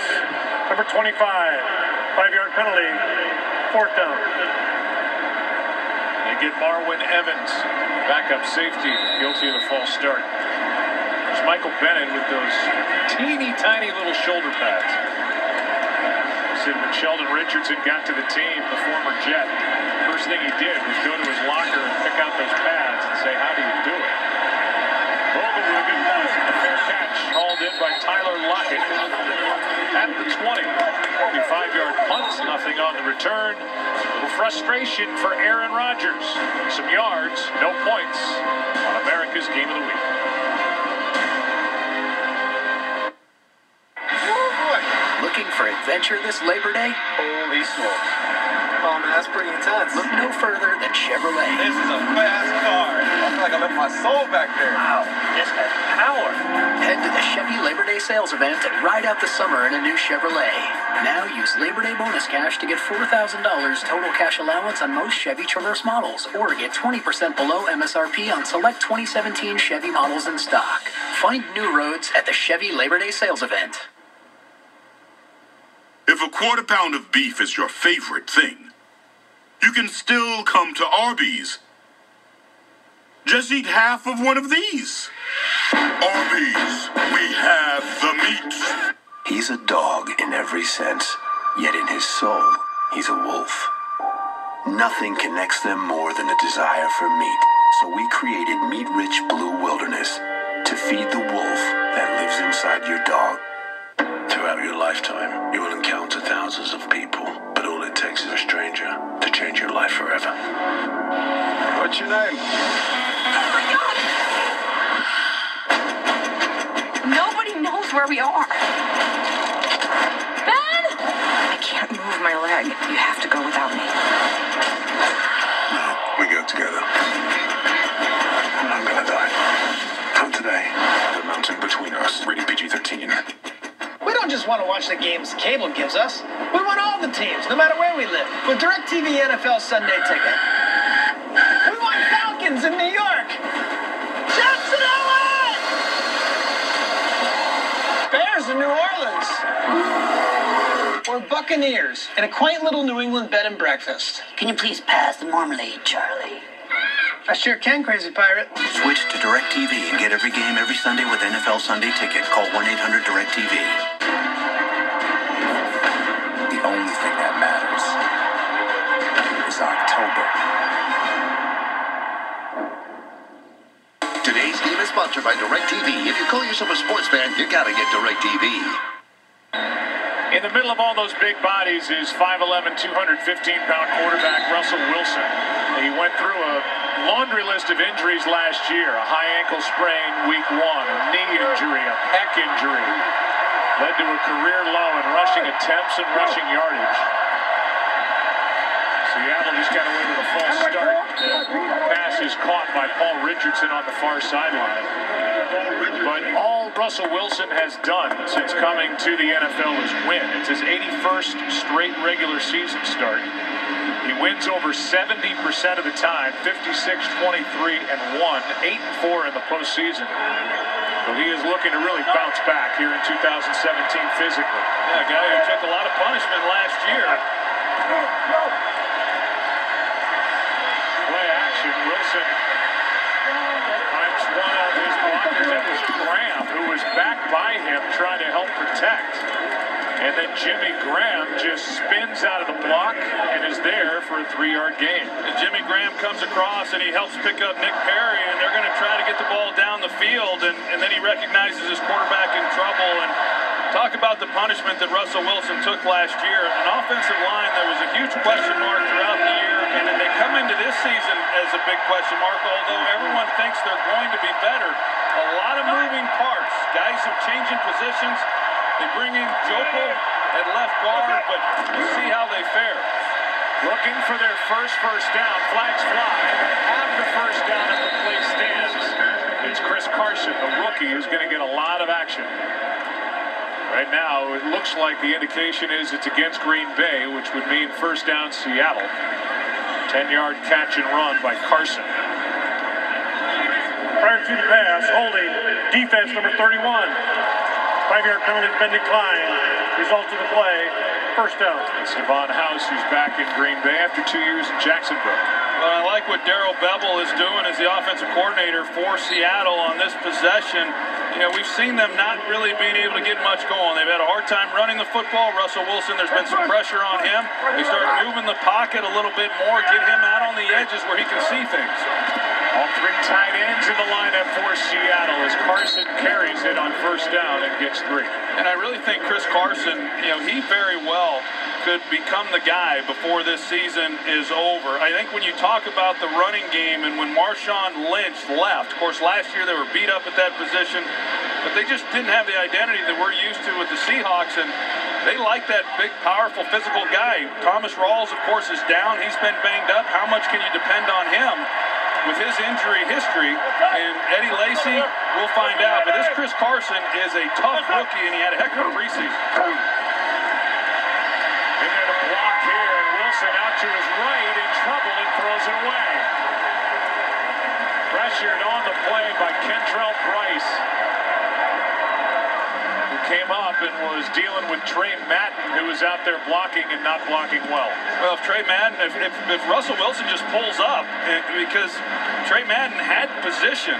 Number 25. 5-yard penalty. 4th down. They get Marwin Evans, backup safety, guilty of the false start. There's Michael Bennett with those teeny tiny little shoulder pads. Said when Sheldon Richardson got to the team, the former Jet, first thing he did was go to his locker and pick out those pads and say, "How do you do it?" Vogel with a good punt. A fair catch hauled in by Tyler Lockett at the 20. 45-yard punt, nothing on the return. A little frustration for Aaron Rodgers. Some yards, no points on America's Game of the Week. Looking for adventure this Labor Day? Holy smokes. Oh, man, that's pretty intense. Look no further than Chevrolet. This is a fast car. I feel like I left my soul back there. Wow, this has power. Head to the Chevy Labor Day sales event and ride out the summer in a new Chevrolet. Now use Labor Day bonus cash to get $4,000 total cash allowance on most Chevy Traverse models, or get 20% below MSRP on select 2017 Chevy models in stock. Find new roads at the Chevy Labor Day sales event. If a quarter pound of beef is your favorite thing, you can still come to Arby's. Just eat half of one of these. Arby's, we have the meat. He's a dog in every sense, yet in his soul, he's a wolf. Nothing connects them more than a desire for meat, so we created meat-rich Blue Wilderness to feed the wolf that lives inside your dog. Throughout your lifetime, you will encounter thousands of people, but all it takes is a stranger to change your life forever. What's your name? Oh my God! Nobody knows where we are. Ben! I can't move my leg. You have to go without me. No, we go together. I'm gonna die. Not today. The mountain between us. Rated PG-13. We don't just want to watch the games cable gives us. We want all the teams, no matter where we live, with DirecTV NFL Sunday Ticket. We want Falcons in New York. Jets in LA. Bears in New Orleans. Or Buccaneers in a quaint little New England bed and breakfast. Can you please pass the marmalade, Charlie? I sure can, Crazy Pirate. Switch to DirecTV and get every game every Sunday with NFL Sunday Ticket. Call 1-800-DirecTV. The only thing that matters is October. Today's game is sponsored by DirecTV. If you call yourself a sports fan, you gotta get DirecTV. In the middle of all those big bodies is 5'11", 215-pound quarterback Russell Wilson. He went through a laundry list of injuries last year. A high ankle sprain week 1, a knee injury, a pec injury. Led to a career low in rushing attempts and rushing yardage. Seattle He's got away with a false start. Pass is caught by Paul Richardson on the far sideline. But all Russell Wilson has done since coming to the NFL is win. It's his 81st straight regular season start. He wins over 70% of the time, 56-23-1, 8-4 in the postseason. So he is looking to really bounce back here in 2017 physically. Yeah, a guy who took a lot of punishment last year. Play action, Wilson finds one of his blockers. That was Graham, who was back by him trying to help protect. And then Jimmy Graham just spins out of the block and is there for a 3-yard gain. And Jimmy Graham comes across and he helps pick up Nick Perry, and they're going to try to get the ball down the field, and then he recognizes his quarterback in trouble. And talk about the punishment that Russell Wilson took last year. An offensive line that was a huge question mark throughout the year, and then they come into this season as a big question mark, although everyone thinks they're going to be better. A lot of moving parts. Guys are changing positions. They bring in Joko at left guard, but we'll see how they fare. Looking for their first down. Flags fly. They have the first down if the play stands. It's Chris Carson, the rookie, who's going to get a lot of action. Right now, it looks like the indication is it's against Green Bay, which would mean first down Seattle. 10-yard catch and run by Carson. Prior to the pass, holding, defense number 31. 5-yard penalty has been declined. Result of the play, first down. It's Devon House, who's back in Green Bay after 2 years in Jacksonville. Well, I like what Darrell Bevell is doing as the offensive coordinator for Seattle on this possession. You know, we've seen them not really being able to get much going. They've had a hard time running the football. Russell Wilson, there's been some pressure on him. They start moving the pocket a little bit more, get him out on the edges where he can see things. All 3 tight ends in the lineup for Seattle as Carson carries it on first down and gets 3. And I really think Chris Carson, you know, he very well could become the guy before this season is over. I think when you talk about the running game and when Marshawn Lynch left, of course, last year they were beat up at that position, but they just didn't have the identity that we're used to with the Seahawks, and they like that big, powerful, physical guy. Thomas Rawls, of course, is down. He's been banged up. How much can you depend on him with his injury history? And Eddie Lacy, we'll find out. But this Chris Carson is a tough rookie, and he had a heck of a preseason. They got a block here, and Wilson out to his right in trouble and throws it away. Pressured on the play by Kentrell Price, who came up and was dealing with Trey Madden, who was out there blocking and not blocking well. Well, if Trey Madden, if Russell Wilson just pulls up, because Trey Madden had position,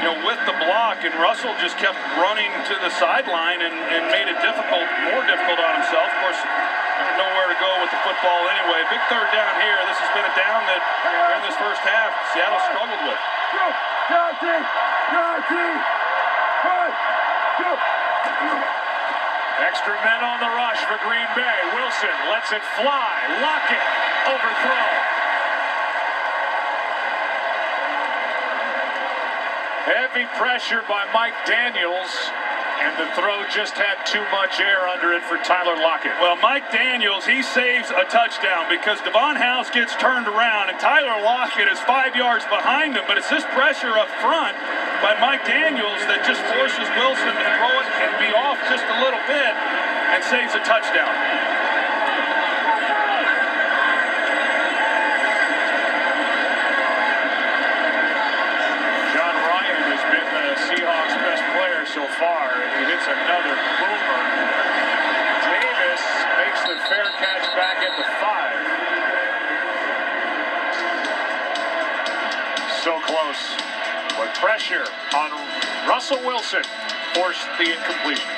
you know, with the block, and Russell just kept running to the sideline and made it more difficult on himself. Of course, nowhere to go with the football anyway. Big third down here. This has been a down that during this first half Seattle struggled with. Extra men on the rush for Green Bay. Wilson lets it fly. Lockett overthrow. Heavy pressure by Mike Daniels, and the throw just had too much air under it for Tyler Lockett. Well, Mike Daniels, he saves a touchdown because Devon House gets turned around, and Tyler Lockett is 5 yards behind him, but it's this pressure up front by Mike Daniels that just forces Wilson to throw it and be off just a little bit and saves a touchdown. Seahawks' best player so far. He hits another boomer. Davis makes the fair catch back at the 5. So close. But pressure on Russell Wilson forced the incompletion.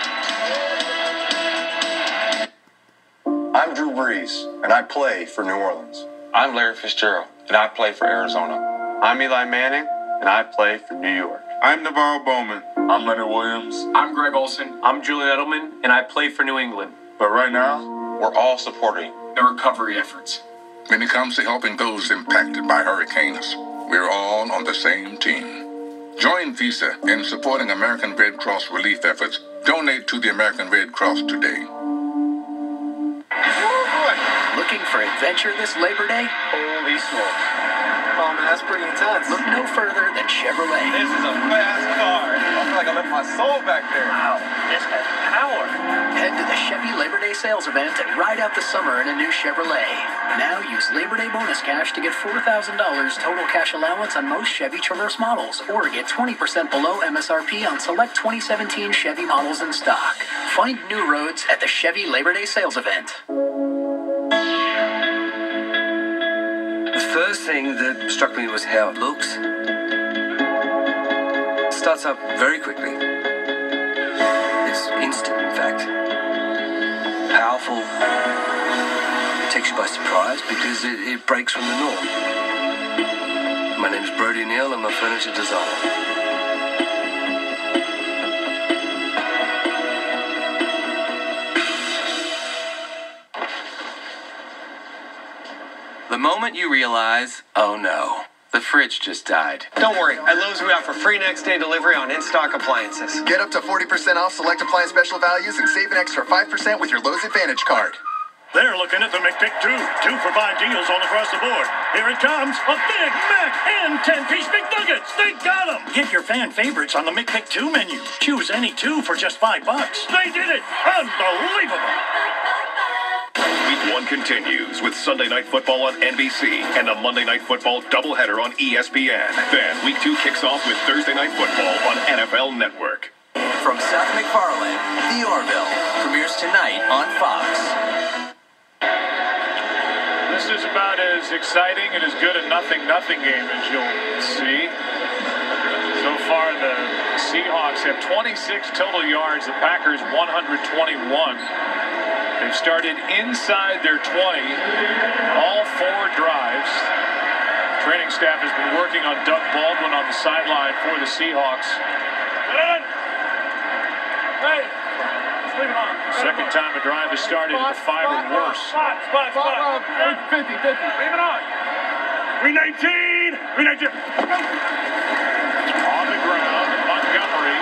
I'm Drew Brees, and I play for New Orleans. I'm Larry Fitzgerald, and I play for Arizona. I'm Eli Manning, and I play for New York. I'm Navarro Bowman. I'm Leonard Williams. I'm Greg Olson. I'm Julian Edelman, and I play for New England. But right now, we're all supporting the recovery efforts. When it comes to helping those impacted by hurricanes, we're all on the same team. Join Visa in supporting American Red Cross relief efforts. Donate to the American Red Cross today. Looking Looking for adventure this Labor Day? Holy smokes. Oh, man, that's pretty intense. Look no further than Chevrolet. This is a fast car. I feel like I left my soul back there. Wow, this has power. Head to the Chevy Labor Day sales event and ride out the summer in a new Chevrolet. Now use Labor Day bonus cash to get $4,000 total cash allowance on most Chevy Traverse models, or get 20% below MSRP on select 2017 Chevy models in stock. Find new roads at the Chevy Labor Day sales event. The first thing that struck me was how it looks. It starts up very quickly. It's instant, in fact. Powerful. It takes you by surprise because it breaks from the norm. My name is Brody Neal. I'm a furniture designer. The moment you realize, oh no, the fridge just died. Don't worry, at Lowe's we offer free next day delivery on in-stock appliances. Get up to 40% off select appliance special values and save an extra 5% with your Lowe's Advantage card. They're looking at the McPick 2. 2 for $5 deals all across the board. Here it comes. A Big Mac and 10-piece McNuggets. They got them. Get your fan favorites on the McPick 2 menu. Choose any 2 for just $5. They did it. Unbelievable. Week 1 continues with Sunday Night Football on NBC and a Monday Night Football doubleheader on ESPN. Then Week 2 kicks off with Thursday Night Football on NFL Network. From Seth MacFarlane, The Orville premieres tonight on Fox. This is about as exciting and as good a nothing-nothing game as you'll see. So far, the Seahawks have 26 total yards. The Packers 121. They've started inside their 20, all 4 drives. Training staff has been working on Doug Baldwin on the sideline for the Seahawks. Hey, just leave it on. Second time a drive has started at the 5 or worse. Spot. 50. Leave it on. 319. 319. On the ground, Montgomery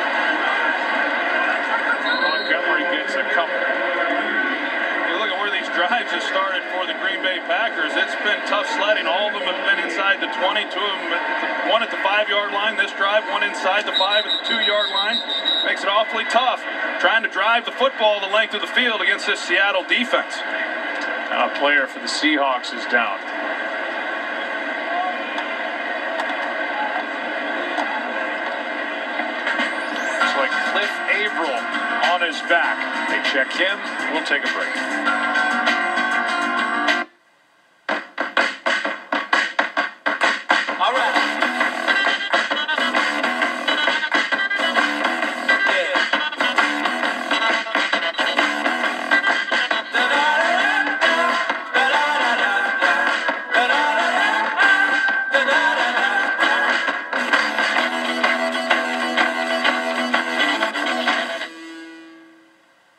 gets a couple. Drives have started for the Green Bay Packers. It's been tough sledding. All of them have been inside the 20. 2 of them, one at the 5-yard line this drive, one inside the 5 at the 2-yard line. Makes it awfully tough trying to drive the football the length of the field against this Seattle defense. A player for the Seahawks is down. Looks like Cliff Averill on his back. They check him. We'll take a break.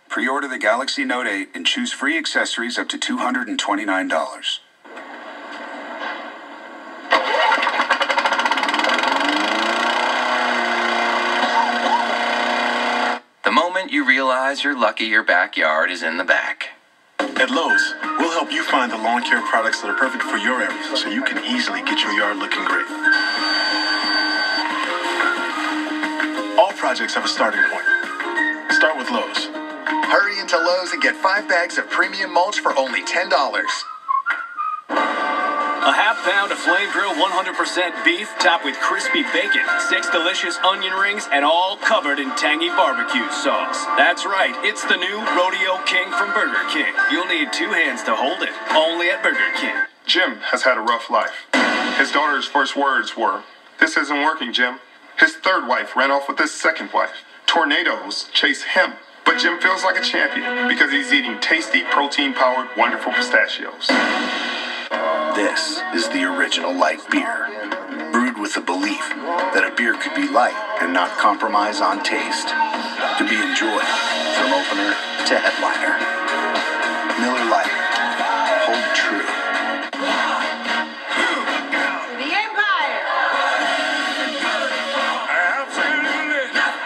Pre-order the Galaxy Note 8 and choose free accessories up to $229. The moment you realize you're lucky your backyard is in the back. At Lowe's, we'll help you find the lawn care products that are perfect for your area so you can easily get your yard looking great. All projects have a starting point. Start with Lowe's. Hurry into Lowe's and get 5 bags of premium mulch for only $10. A half pound of flame grilled 100% beef topped with crispy bacon, 6 delicious onion rings, and all covered in tangy barbecue sauce. That's right, it's the new Rodeo King from Burger King. You'll need 2 hands to hold it, only at Burger King. Jim has had a rough life. His daughter's first words were, "This isn't working, Jim." His third wife ran off with his second wife. Tornadoes chase him. But Jim feels like a champion because he's eating tasty, protein-powered, wonderful pistachios. This is the original light beer, brewed with the belief that a beer could be light and not compromise on taste, to be enjoyed from opener to headliner. Miller Lite, hold true. The Empire!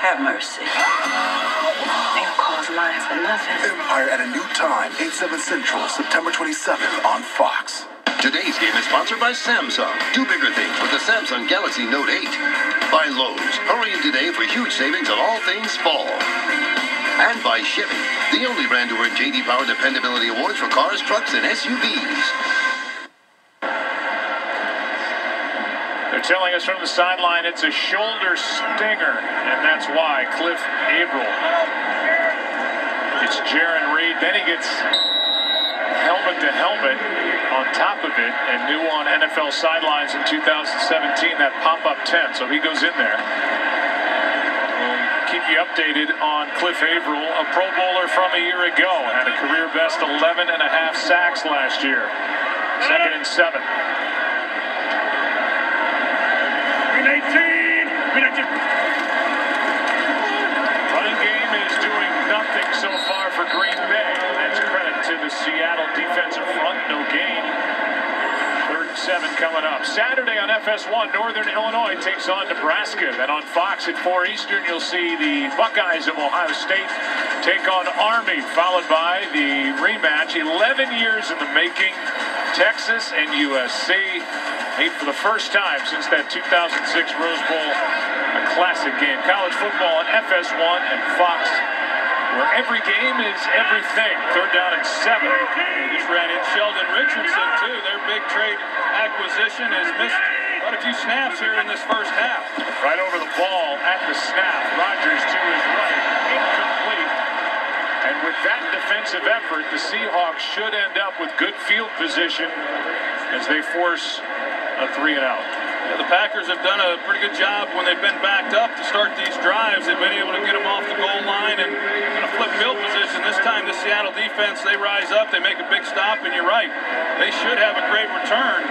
Have mercy. They don't cause lines for nothing. Empire at a new time, 8/7 Central, September 27th on Fox. Today's game is sponsored by Samsung. Do bigger things with the Samsung Galaxy Note 8. By Lowe's. Hurry in today for huge savings on all things fall. And by Chevy, the only brand to earn J.D. Power Dependability Awards for cars, trucks, and SUVs. They're telling us from the sideline it's a shoulder stinger, and that's why Cliff Averill. It's Jaron Reed. Then he gets helmet to helmet on top of it, and new on NFL sidelines in 2017, that pop-up tent. So he goes in there. We'll keep you updated on Cliff Averill, a Pro Bowler from a year ago. Had a career best 11.5 sacks last year. 2nd and 7. Running game is doing nothing so far for Green Bay. That's credit to the Seattle defensive front. No gain. 3rd and 7 coming up. Saturday on FS1, Northern Illinois takes on Nebraska. Then on Fox at 4 Eastern, you'll see the Buckeyes of Ohio State take on Army, followed by the rematch. 11 years in the making. Texas and USC meet for the first time since that 2006 Rose Bowl, a classic game. College football on FS1 and Fox, where every game is everything. 3rd down and 7. They just ran in Sheldon Richardson, too. Their big trade acquisition has missed quite a few snaps here in this first half. Right over the ball at the snap. Rodgers to his right. Incomplete. And with that defensive effort, the Seahawks should end up with good field position as they force a 3-and-out. Yeah, the Packers have done a pretty good job when they've been backed up to start these drives. They've been able to get them off the goal line and kind of flip field position. This time, the Seattle defense, they rise up, they make a big stop, and you're right. They should have a great return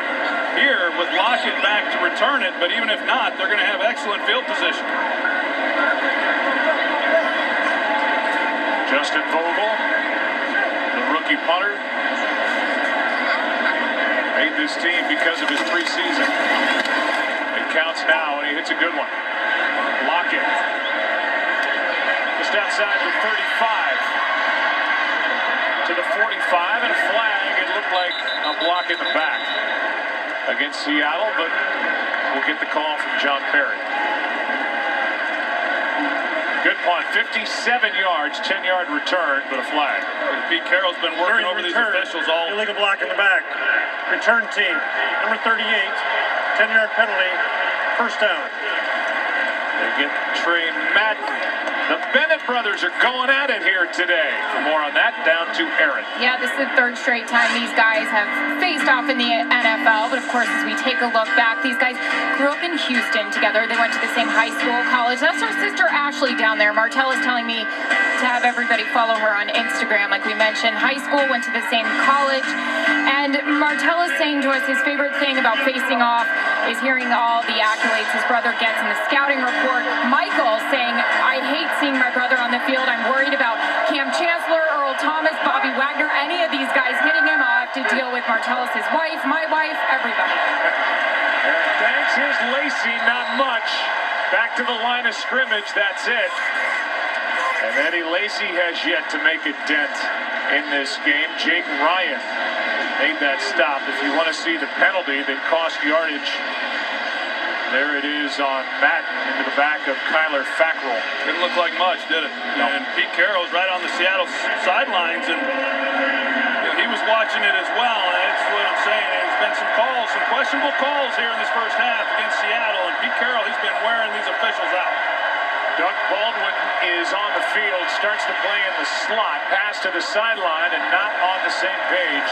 here with Lockett back to return it, but even if not, they're going to have excellent field position. Justin Vogel, the rookie punter, made this team because of his preseason. It counts now, and he hits a good one. Lockett, just outside the 35 to the 45, and a flag. It looked like a block in the back against Seattle, but we'll get the call from John Perry. Good punt, 57 yards, 10-yard return, but a flag. Pete Carroll's been working over these officials all. Illegal block in the back. Return team, number 38, 10-yard penalty, 1st down. They get Trey Madden. The Bennett brothers are going at it here today. For more on that, down to Aaron. Yeah, this is the 3rd straight time these guys have faced off in the NFL. But of course, as we take a look back, these guys grew up in Houston together. They went to the same high school, college. That's our sister Ashley down there. Martell is telling me to have everybody follow her on Instagram. Like we mentioned, high school, went to the same college. And Martell is saying to us his favorite thing about facing off is hearing all the accolades his brother gets in the scouting report. Michael saying, I hate seeing my brother on the field. I'm worried about Cam Chancellor, Earl Thomas, Bobby Wagner, any of these guys hitting him. I'll have to deal with Martellus, his wife, my wife, everybody. Thanks, here's Lacey, not much. Back to the line of scrimmage, that's it. And Eddie Lacy has yet to make a dent in this game. Jake Ryan made that stop. If you want to see the penalty that cost yardage, there it is on Madden into the back of Kyler Fackrell. Didn't look like much, did it? No. And Pete Carroll's right on the Seattle sidelines, and he was watching it as well. And that's what I'm saying. There's been some calls, some questionable calls here in this first half against Seattle, and Pete Carroll, he's been wearing these officials out. Doug Baldwin is on the field, starts to play in the slot, pass to the sideline, and not on the same page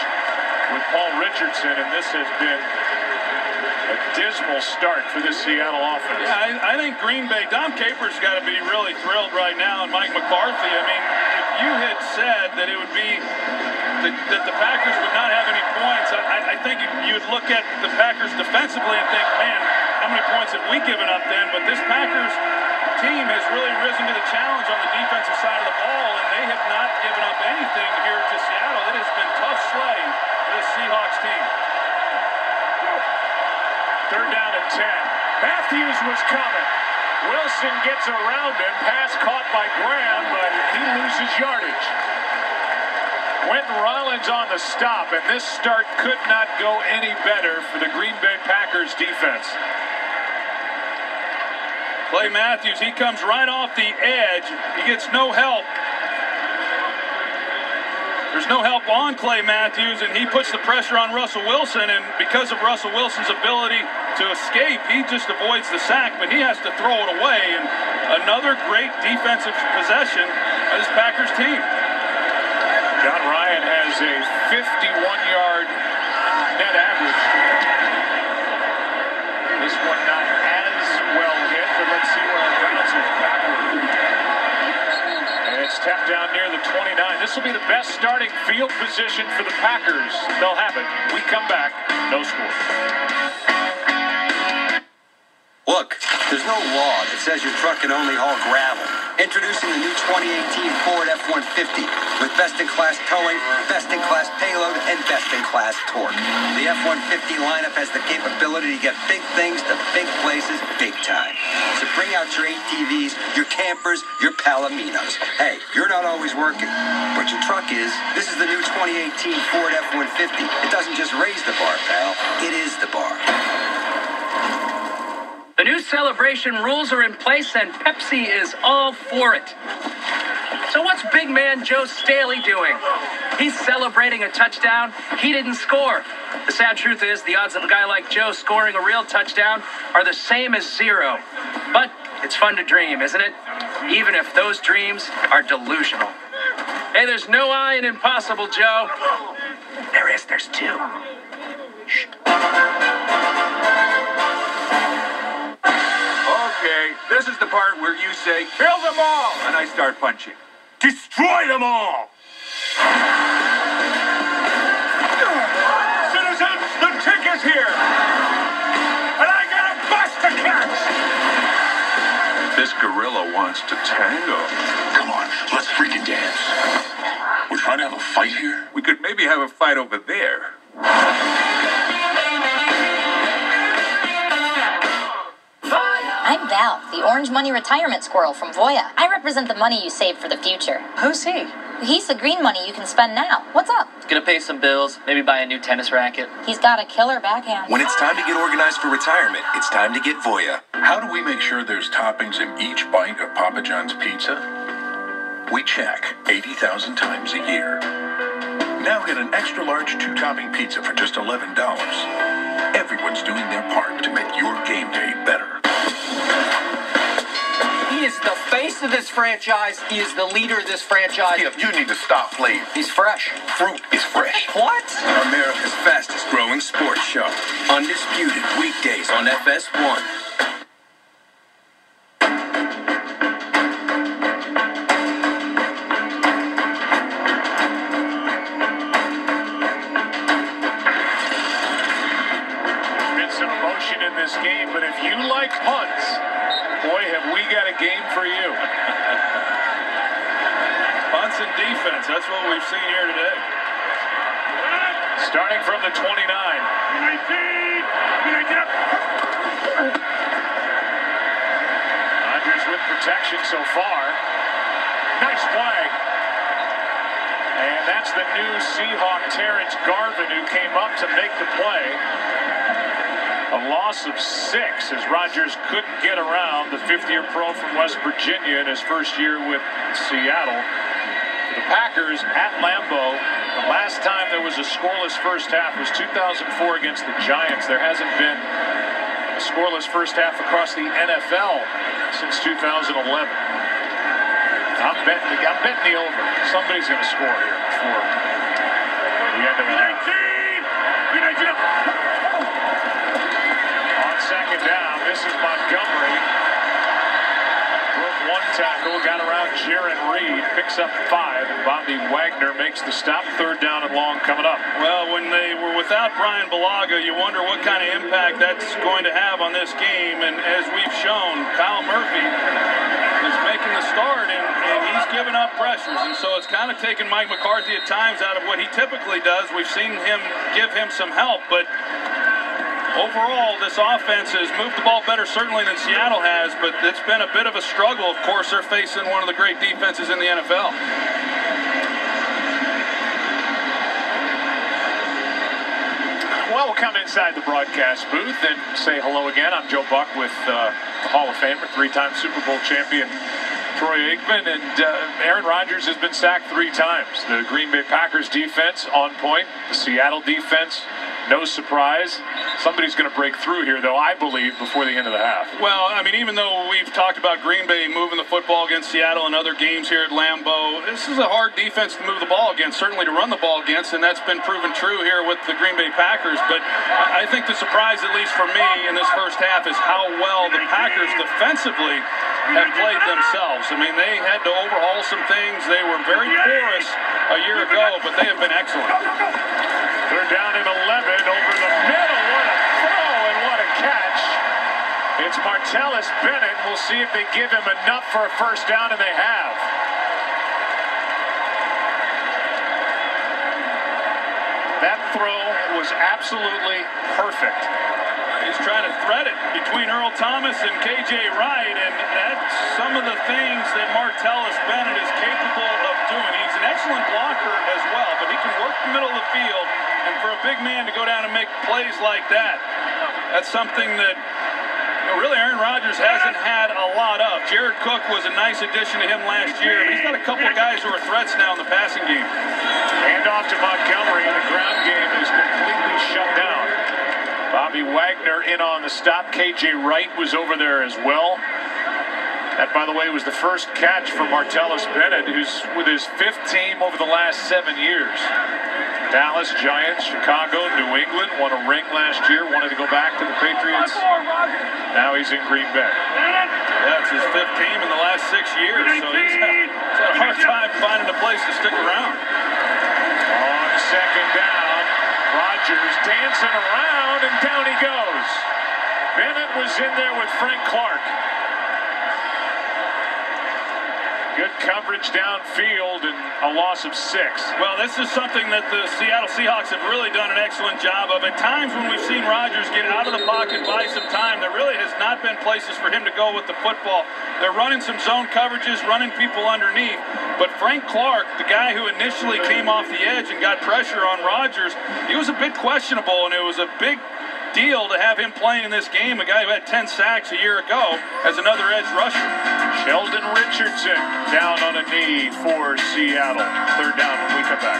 with Paul Richardson, and this has been a dismal start for the Seattle offense. Yeah, I think Green Bay, Dom Capers got to be really thrilled right now, and Mike McCarthy. I mean, if you had said that it would be that the Packers would not have any points, I think you'd look at the Packers defensively and think, man, how many points have we given up then? But this Packers team has really risen to the challenge on the defensive side of the ball, and they have not given up anything here to Seattle. It has been tough sledding for this Seahawks team. 3rd down and 10. Matthews was coming. Wilson gets around him. Pass caught by Graham, but he loses yardage. Quentin Rollins on the stop, and this start could not go any better for the Green Bay Packers defense. Clay Matthews, he comes right off the edge. He gets no help. There's no help on Clay Matthews, and he puts the pressure on Russell Wilson, and because of Russell Wilson's ability to escape, he just avoids the sack, but he has to throw it away, and another great defensive possession by this Packers team. John Ryan has a 51-yard net average. This one not as well hit, but let's see where it bounces backward. And it's tapped down near the 29. This will be the best starting field position for the Packers. They'll have it. We come back, no score. Look, there's no law that says your truck can only haul gravel. Introducing the new 2018 Ford F-150 with best-in-class towing, best-in-class payload, and best-in-class torque. The F-150 lineup has the capability to get big things to big places big time. So bring out your ATVs, your campers, your Palominos. Hey, you're not always working, but your truck is. This is the new 2018 Ford F-150. It doesn't just raise the bar, pal. It is the bar. The new celebration rules are in place, and Pepsi is all for it. So what's big man Joe Staley doing? He's celebrating a touchdown he didn't score. The sad truth is, the odds of a guy like Joe scoring a real touchdown are the same as 0. But it's fun to dream, isn't it? Even if those dreams are delusional. Hey, there's no I in impossible, Joe. There is, there's 2. Shh. Okay, this is the part where you say, kill them all, and I start punching. Destroy them all! Citizens, the tick is here! And I got a bus to catch! This gorilla wants to tango. Come on, let's freaking dance. We're trying to have a fight here? We could maybe have a fight over there. I'm Val, the Orange Money Retirement Squirrel from Voya. I represent the money you save for the future. Who's he? He's the green money you can spend now. What's up? Gonna pay some bills, maybe buy a new tennis racket. He's got a killer backhand. When it's time to get organized for retirement, it's time to get Voya. How do we make sure there's toppings in each bite of Papa John's pizza? We check 80,000 times a year. Now get an extra large 2-topping pizza for just $11. Everyone's doing their part to make your game day better. He is the face of this franchise. He is the leader of this franchise. Skip, you need to stop playing. He's fresh. Fruit is fresh. What? America's fastest growing sports show. Undisputed weekdays on FS1. In this game, but if you like punts, boy, have we got a game for you. Punts and defense, that's what we've seen here today. Starting from the 29. Rodgers with protection so far. Nice play. And that's the new Seahawk, Terrence Garvin, who came up to make the play. A loss of 6 as Rodgers couldn't get around the 5th-year pro from West Virginia in his first year with Seattle. For the Packers at Lambeau, the last time there was a scoreless first half was 2004 against the Giants. There hasn't been a scoreless first half across the NFL since 2011. I'm betting the over. Somebody's going to score here before the end of the half. Second down, this is Montgomery. Broke 1 tackle, got around Jaron Reed, picks up 5, and Bobby Wagner makes the stop. 3rd down and long coming up. Well, when they were without Brian Bulaga, you wonder what kind of impact that's going to have on this game. And as we've shown, Kyle Murphy is making the start, and he's giving up pressures. And so it's kind of taken Mike McCarthy at times out of what he typically does. We've seen him give him some help, but overall, this offense has moved the ball better certainly than Seattle has, but it's been a bit of a struggle. Of course, they're facing one of the great defenses in the NFL. Well, we'll come inside the broadcast booth and say hello again. I'm Joe Buck with Hall of Famer, three-time Super Bowl champion Troy Aikman, and Aaron Rodgers has been sacked 3 times. The Green Bay Packers defense on point. The Seattle defense, no surprise. Somebody's going to break through here, though, I believe, before the end of the half. Well, I mean, even though we've talked about Green Bay moving the football against Seattle and other games here at Lambeau, this is a hard defense to move the ball against, certainly to run the ball against, and that's been proven true here with the Green Bay Packers. But I think the surprise, at least for me, in this first half is how well the Packers defensively have played themselves. I mean, they had to overhaul some things. They were very porous a year ago, but they have been excellent. They're down at 11 over the middle. What a throw and what a catch. It's Martellus Bennett. We'll see if they give him enough for a first down, and they have. That throw was absolutely perfect. He's trying to thread it between Earl Thomas and K.J. Wright, and that's some of the things that Martellus Bennett is capable of doing. He's an excellent blocker as well, but he can work the middle of the field, and for a big man to go down and make plays like that, that's something that really Aaron Rodgers hasn't had a lot of. Jared Cook was a nice addition to him last year, but he's got a couple of guys who are threats now in the passing game. Hand off to Montgomery, and the ground game is completely shut down. Bobby Wagner in on the stop. K.J. Wright was over there as well. That, by the way, was the first catch for Martellus Bennett, who's with his 5th team over the last 7 years. Dallas, Giants, Chicago, New England, won a ring last year, wanted to go back to the Patriots. Now he's in Green Bay. Yeah, it's his 5th team in the last 6 years, so he's had a hard time finding a place to stick around. On second down, Rodgers dancing around, and down he goes. Bennett was in there with Frank Clark. Good coverage downfield and a loss of 6. Well, this is something that the Seattle Seahawks have really done an excellent job of. At times when we've seen Rodgers get out of the pocket, buy some time, there really has not been places for him to go with the football. They're running some zone coverages, running people underneath. But Frank Clark, the guy who initially came off the edge and got pressure on Rodgers, he was a bit questionable, and it was a big deal to have him playing in this game, a guy who had 10 sacks a year ago as another edge rusher. Sheldon Richardson down on a knee for Seattle. Third down when we come back.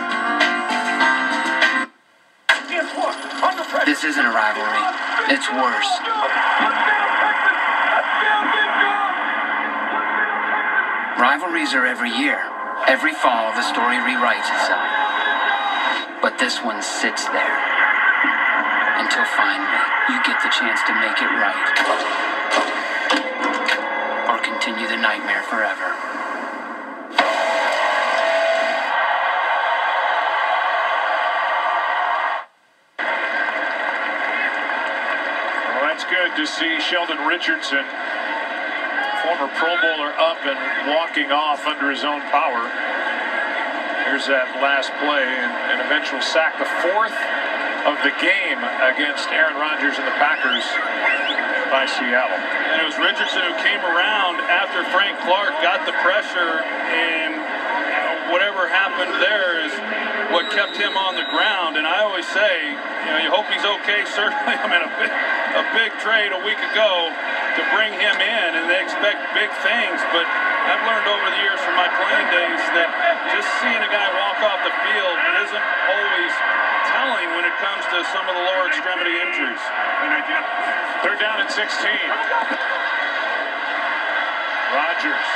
This isn't a rivalry. It's worse. Rivalries are every year. Every fall, the story rewrites itself. But this one sits there. Until finally, you get the chance to make it right. Or continue the nightmare forever. Well, that's good to see Sheldon Richardson, former Pro Bowler, up and walking off under his own power. Here's that last play, and an eventual sack, the 4th of the game against Aaron Rodgers and the Packers by Seattle. And it was Richardson who came around after Frank Clark got the pressure, and whatever happened there is what kept him on the ground. And I always say, you hope he's okay. Certainly, I mean, a big trade a week ago to bring him in, and they expect big things. But I've learned over the years from my playing days that just seeing a guy walk off the field isn't always telling when it comes to some of the lower extremity injuries. Third down at 16. Rodgers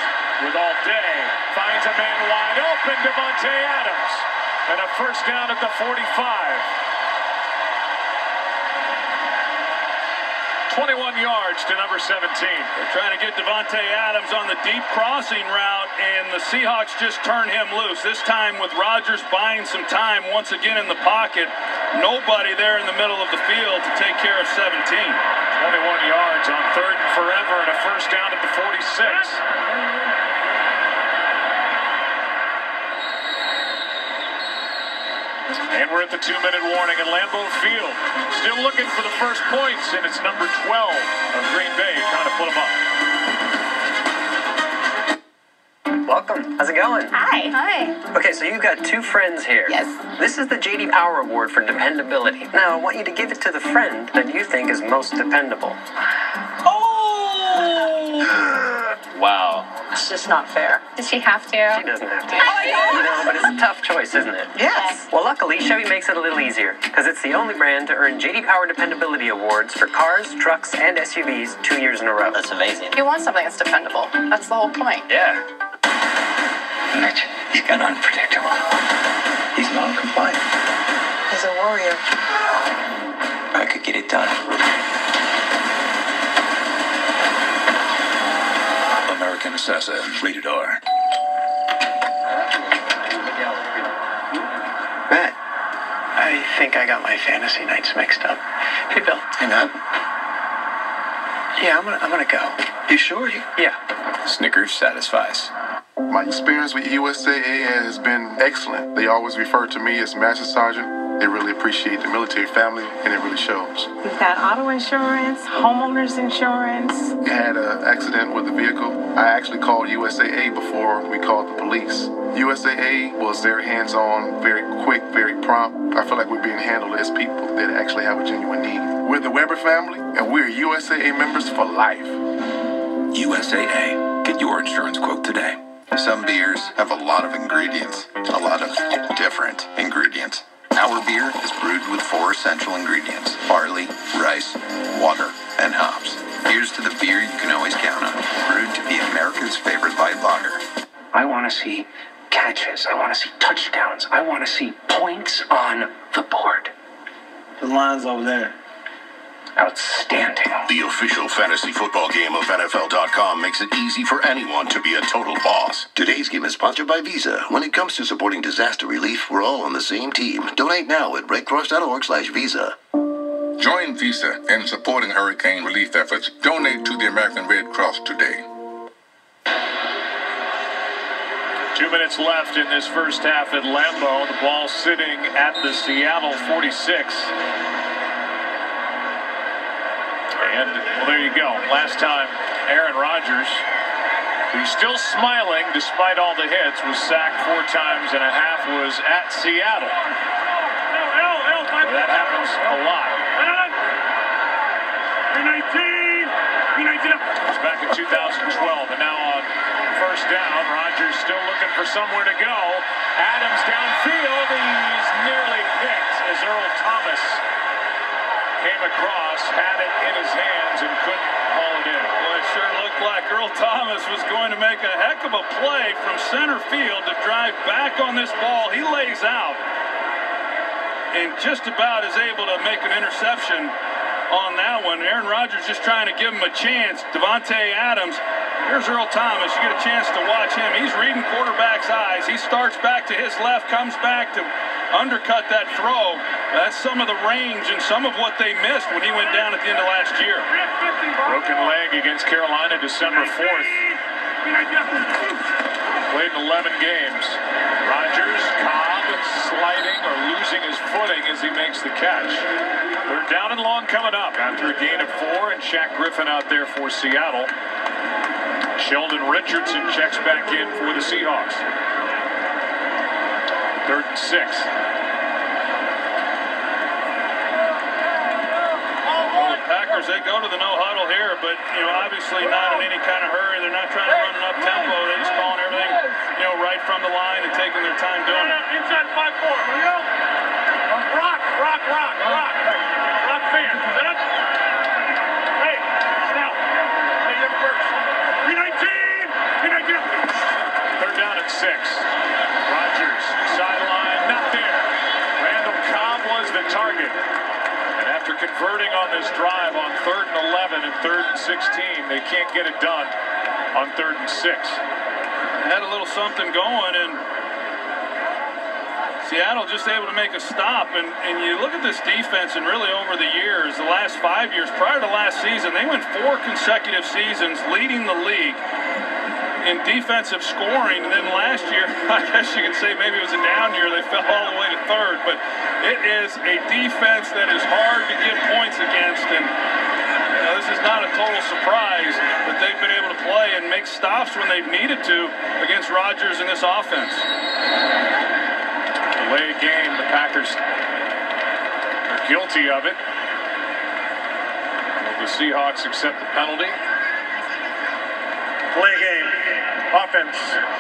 with all day finds a man wide open, Davante Adams, and a first down at the 45. 21 yards to number 17. They're trying to get Davante Adams on the deep crossing route, and the Seahawks just turn him loose. This time with Rodgers buying some time once again in the pocket. Nobody there in the middle of the field to take care of 17. 21 yards on 3rd and forever, and a first down at the 46. And we're at the 2-minute warning at Lambeau Field. Still looking for the first points, and it's number 12 of Green Bay trying to put them up. Welcome. How's it going? Hi. Hi. Okay, so you've got two friends here. Yes. This is the J.D. Power Award for dependability. Now, I want you to give it to the friend that you think is most dependable. Wow. It's just not fair. Does she have to? She doesn't have to. Oh my God. No, but it's a tough choice, isn't it? Yes. Well, luckily, Chevy makes it a little easier, because it's the only brand to earn J.D. Power Dependability Awards for cars, trucks, and SUVs 2 years in a row. That's amazing. You want something that's dependable. That's the whole point. Yeah. Mitch, he's got unpredictable. He's non-compliant. He's a warrior. I could get it done. American Assassin, rated R. Matt, I think I got my fantasy nights mixed up. Hey, Bill. Hey, Matt. Yeah, I'm gonna go. You sure? Yeah. Snickers satisfies. My experience with USAA has been excellent. They always refer to me as Master Sergeant. They really appreciate the military family, and it really shows. We've got auto insurance, homeowners insurance. I had an accident with a vehicle. I actually called USAA before we called the police. USAA was very hands-on, very quick, very prompt. I feel like we're being handled as people that actually have a genuine need. We're the Weber family, and we're USAA members for life. USAA. Get your insurance quote today. Some beers have a lot of ingredients, a lot of different ingredients. Our beer is brewed with 4 essential ingredients: barley, rice, water, and hops. Here's to the beer you can always count on, brewed to be America's favorite light lager. I want to see catches. I want to see touchdowns. I want to see points on the board. The line's over there. Outstanding. The official fantasy football game of NFL.com makes it easy for anyone to be a total boss. Today's game is sponsored by Visa. When it comes to supporting disaster relief, we're all on the same team. Donate now at redcross.org/Visa. Join Visa in supporting hurricane relief efforts. Donate to the American Red Cross today. 2 minutes left in this first half at Lambeau. The ball sitting at the Seattle 46. And, well, there you go. Last time, Aaron Rodgers, who's still smiling despite all the hits, was sacked 4 times and a half, was at Seattle. That happens a lot. It was back in 2012, and now on first down, Rodgers still looking for somewhere to go. Adams downfield, he's nearly picked as Earl Thomas came across, had it in his hands, and couldn't haul it in. Well, it sure looked like Earl Thomas was going to make a heck of a play from center field to drive back on this ball. He lays out and just about is able to make an interception on that one. Aaron Rodgers just trying to give him a chance. Devontae Adams. Here's Earl Thomas. You get a chance to watch him. He's reading quarterback's eyes. He starts back to his left, comes back to undercut that throw. That's some of the range and some of what they missed when he went down at the end of last year. Broken leg against Carolina December 4th. Played in 11 games. Rodgers, Cobb, sliding or losing his footing as he makes the catch. They're down and long coming up after a gain of 4, and Shaq Griffin out there for Seattle. Sheldon Richardson checks back in for the Seahawks. 3rd and 6. Well, the Packers, they go to the no huddle here, but obviously not in any kind of hurry. They're not trying to run an up tempo. They're just calling everything, right from the line and taking their time doing it. Inside 5-4. Rock. Rock fan. Set up. Hey, Snell. Hey, you're first. 319. 3rd down and 6. Rodgers, sideline, not there. Randall Cobb was the target. And after converting on this drive on 3rd and 11 and 3rd and 16, they can't get it done on 3rd and 6. They had a little something going, and Seattle just able to make a stop. And you look at this defense, and really over the years, the last 5 years, prior to last season, they went 4 consecutive seasons leading the league in defensive scoring. And then last year, I guess you could say maybe it was a down year. They fell all the way to third. But it is a defense that is hard to get points against. And this is not a total surprise that they've been able to play and make stops when they've needed to against Rodgers and this offense. Delay game, the Packers are guilty of it. Will the Seahawks accept the penalty? Delay game, offense,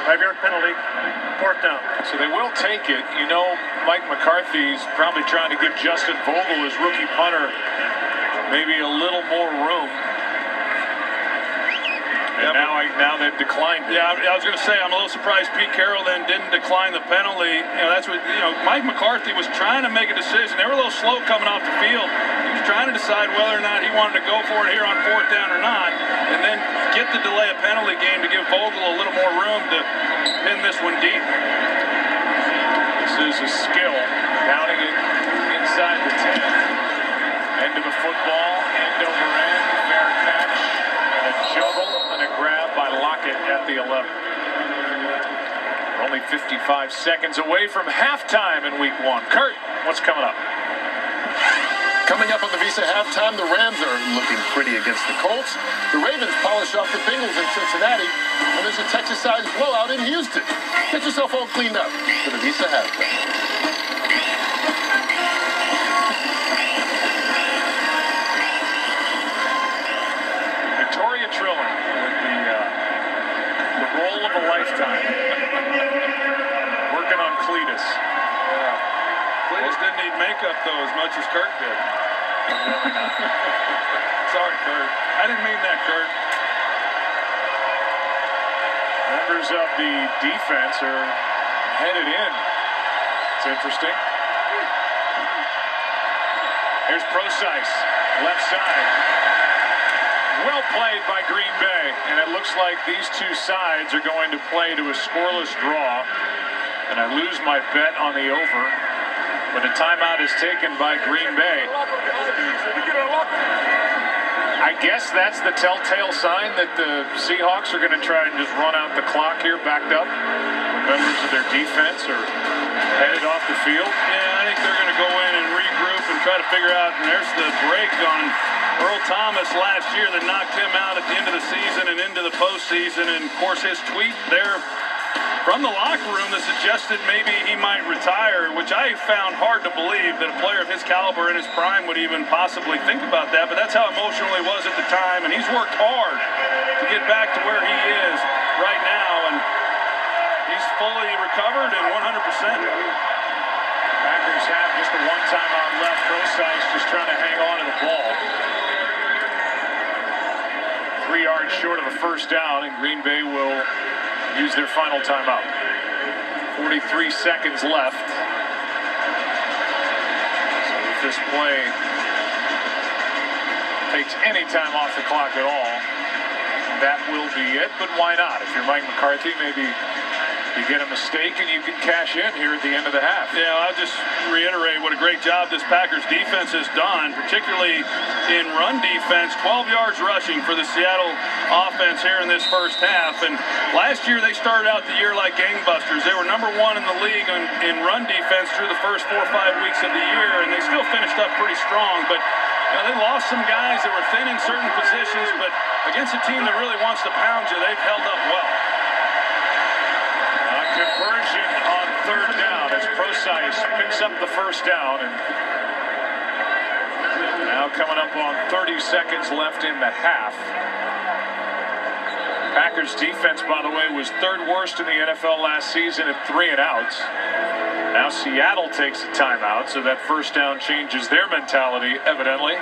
5-yard penalty, 4th down. So they will take it. You know, Mike McCarthy's probably trying to give Justin Vogel, his rookie punter, maybe a little more room. And now they've declined it. Yeah, I was going to say, I'm a little surprised Pete Carroll then didn't decline the penalty. That's what, Mike McCarthy was trying to make a decision. They were a little slow coming off the field. He was trying to decide whether or not he wanted to go for it here on 4th down or not, and then get the delay of penalty game to give Vogel a little more room to pin this one deep. This is a skill, counting it inside the 10. End of the football, end over end, fair catch, and a juggle and a grab by Lockett at the 11. We're only 55 seconds away from halftime in week 1. Kurt, what's coming up? Coming up on the Visa halftime, the Rams are looking pretty against the Colts. The Ravens polish off the Bengals in Cincinnati, and there's a Texas-sized blowout in Houston. Get yourself all cleaned up for the Visa halftime. Trilling with the role of a lifetime. Working on Cletus. Yeah. Cletus didn't need makeup, though, as much as Kurt did. Sorry, Kurt. I didn't mean that, Kurt. Members of the defense are headed in. It's interesting. Here's Procise, left side. Well played by Green Bay, and it looks like these two sides are going to play to a scoreless draw, and I lose my bet on the over, but a timeout is taken by Green Bay. I guess that's the telltale sign that the Seahawks are going to try and just run out the clock here, backed up. Members of their defense are headed off the field. Yeah, I think they're going to go in and regroup and try to figure out, and there's the break on Earl Thomas last year that knocked him out at the end of the season and into the postseason. And, of course, his tweet there from the locker room that suggested maybe he might retire, which I found hard to believe that a player of his caliber in his prime would even possibly think about that. But that's how emotional he was at the time, and he's worked hard to get back to where he is right now, and he's fully recovered and 100%. Packers have just the one timeout left. Procise just trying to hang on to the ball. 3 yards short of a first down, and Green Bay will use their final timeout. 43 seconds left. So if this play takes any time off the clock at all, that will be it. But why not? If you're Mike McCarthy, maybe you get a mistake and you can cash in here at the end of the half. Yeah, I'll just reiterate what a great job this Packers defense has done, particularly in run defense. 12 yards rushing for the Seattle offense here in this first half. And last year they started out the year like gangbusters. They were #1 in the league in run defense through the first 4 or 5 weeks of the year, and they still finished up pretty strong. But they lost some guys that were thin in certain positions, but against a team that really wants to pound you, they've held up well. Conversion on 3rd down as Procise picks up the first down, and now coming up on 30 seconds left in the half. Packers defense, by the way, was 3rd worst in the NFL last season at 3 and outs. Now Seattle takes a timeout, so that first down changes their mentality, evidently.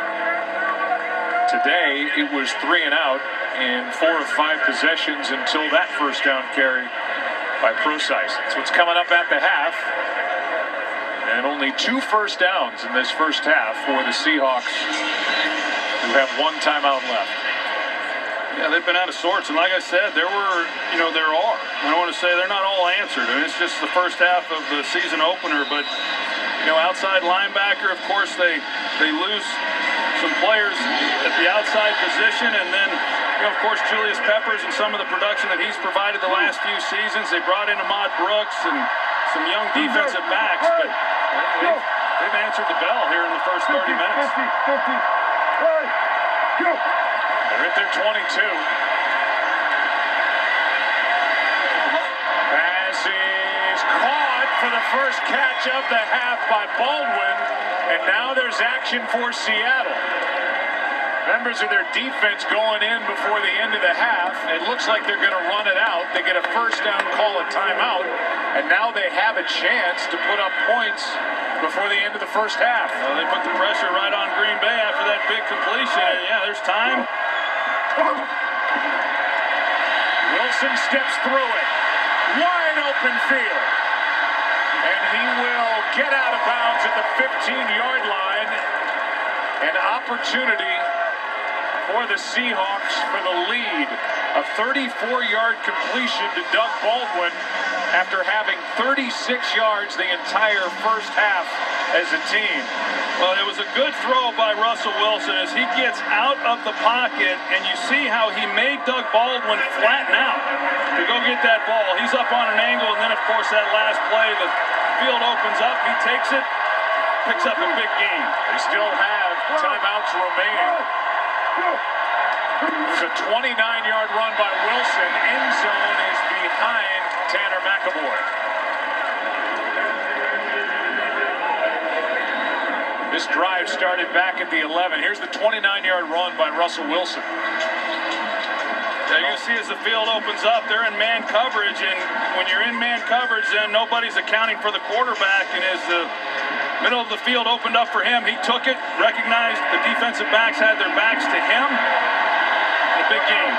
Today, it was 3 and out in 4 of 5 possessions until that first down carry by Procise. That's what's coming up at the half. And only 2 first downs in this first half for the Seahawks, who have 1 timeout left. Yeah, they've been out of sorts, and like I said, there are. I don't want to say they're not all answered, and it's just the first half of the season opener, but, outside linebacker, of course, they lose some players at the outside position, and then You know, of course, Julius Peppers and some of the production that he's provided the last few seasons. They brought in Ahmad Brooks and some young defensive backs, but they've answered the bell here in the first 30 minutes. They're at their 22. Pass is caught for the first catch of the half by Baldwin, and now there's action for Seattle. Members of their defense going in before the end of the half. It looks like they're going to run it out. They get a first down, call a timeout, and now they have a chance to put up points before the end of the first half. Well, they put the pressure right on Green Bay after that big completion, and yeah, there's time. Wilson steps through it. Wide open field. And he will get out of bounds at the 15-yard line. An opportunity for the Seahawks for the lead. A 34-yard completion to Doug Baldwin after having 36 yards the entire first half as a team. Well, it was a good throw by Russell Wilson as he gets out of the pocket, and you see how he made Doug Baldwin flatten out to go get that ball. He's up on an angle, and then, of course, that last play, the field opens up, he takes it, picks up a big gain. They still have timeouts remaining. It was a 29-yard run by Wilson. End zone is behind Tanner McAvoy. This drive started back at the 11. Here's the 29-yard run by Russell Wilson. Yeah, you can see as the field opens up, they're in man coverage, and when you're in man coverage, then nobody's accounting for the quarterback, and as the middle of the field opened up for him, he took it, recognized the defensive backs had their backs to him. A big game.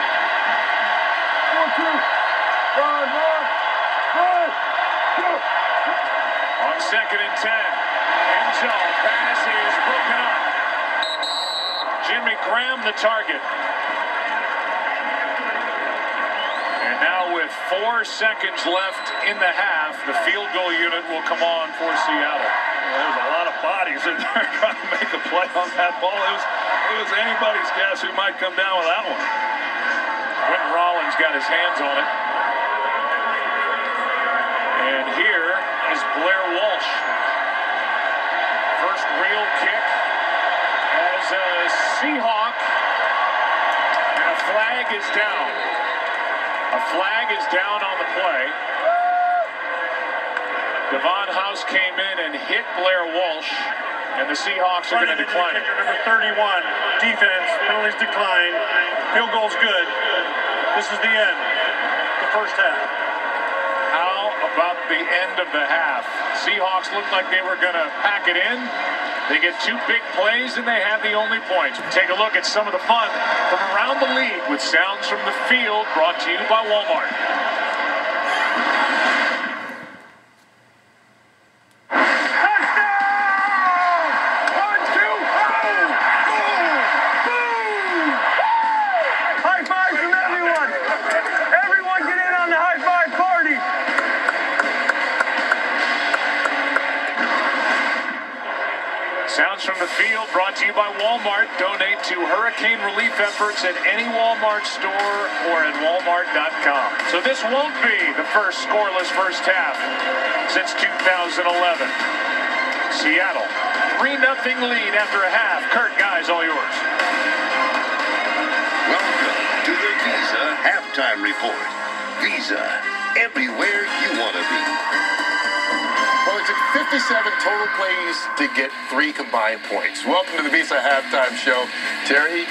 On 2nd and 10. End zone. Pass is broken up. Jimmy Graham the target. And now with 4 seconds left in the half, the field goal unit will come on for Seattle. Well, there's a lot of bodies in there trying to make a play on that ball. It was anybody's guess who might come down with that one. Quentin Rollins got his hands on it. And here is Blair Walsh. First real kick as a Seahawk. And a flag is down. A flag is down on the play. Devon House came in and hit Blair Walsh, and the Seahawks are going to decline it. Number 31, defense, penalties decline, field goal's good. This is the end, the first half. How about the end of the half? Seahawks looked like they were going to pack it in. They get 2 big plays, and they have the only points. Take a look at some of the fun from around the league with sounds from the field brought to you by Walmart. Sounds from the field brought to you by Walmart. Donate to hurricane relief efforts at any Walmart store or at walmart.com. So this won't be the first scoreless first half since 2011. Seattle, 3-0 lead after a half. Kurt, guys, all yours. Welcome to the Visa Halftime Report. Visa, everywhere you want to be. Well, it took 57 total plays to get 3 combined points. Welcome to the Visa Halftime Show. Terry,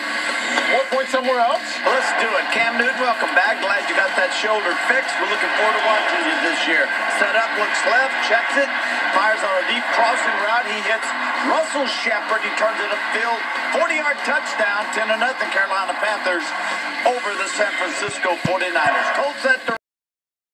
more points somewhere else? Let's do it. Cam Newton, welcome back. Glad you got that shoulder fixed. We're looking forward to watching you this year. Set up, looks left, checks it, fires on a deep crossing route. He hits Russell Shepard. He turns it upfield. 40-yard touchdown, 10-0 Carolina Panthers over the San Francisco 49ers. Colts at the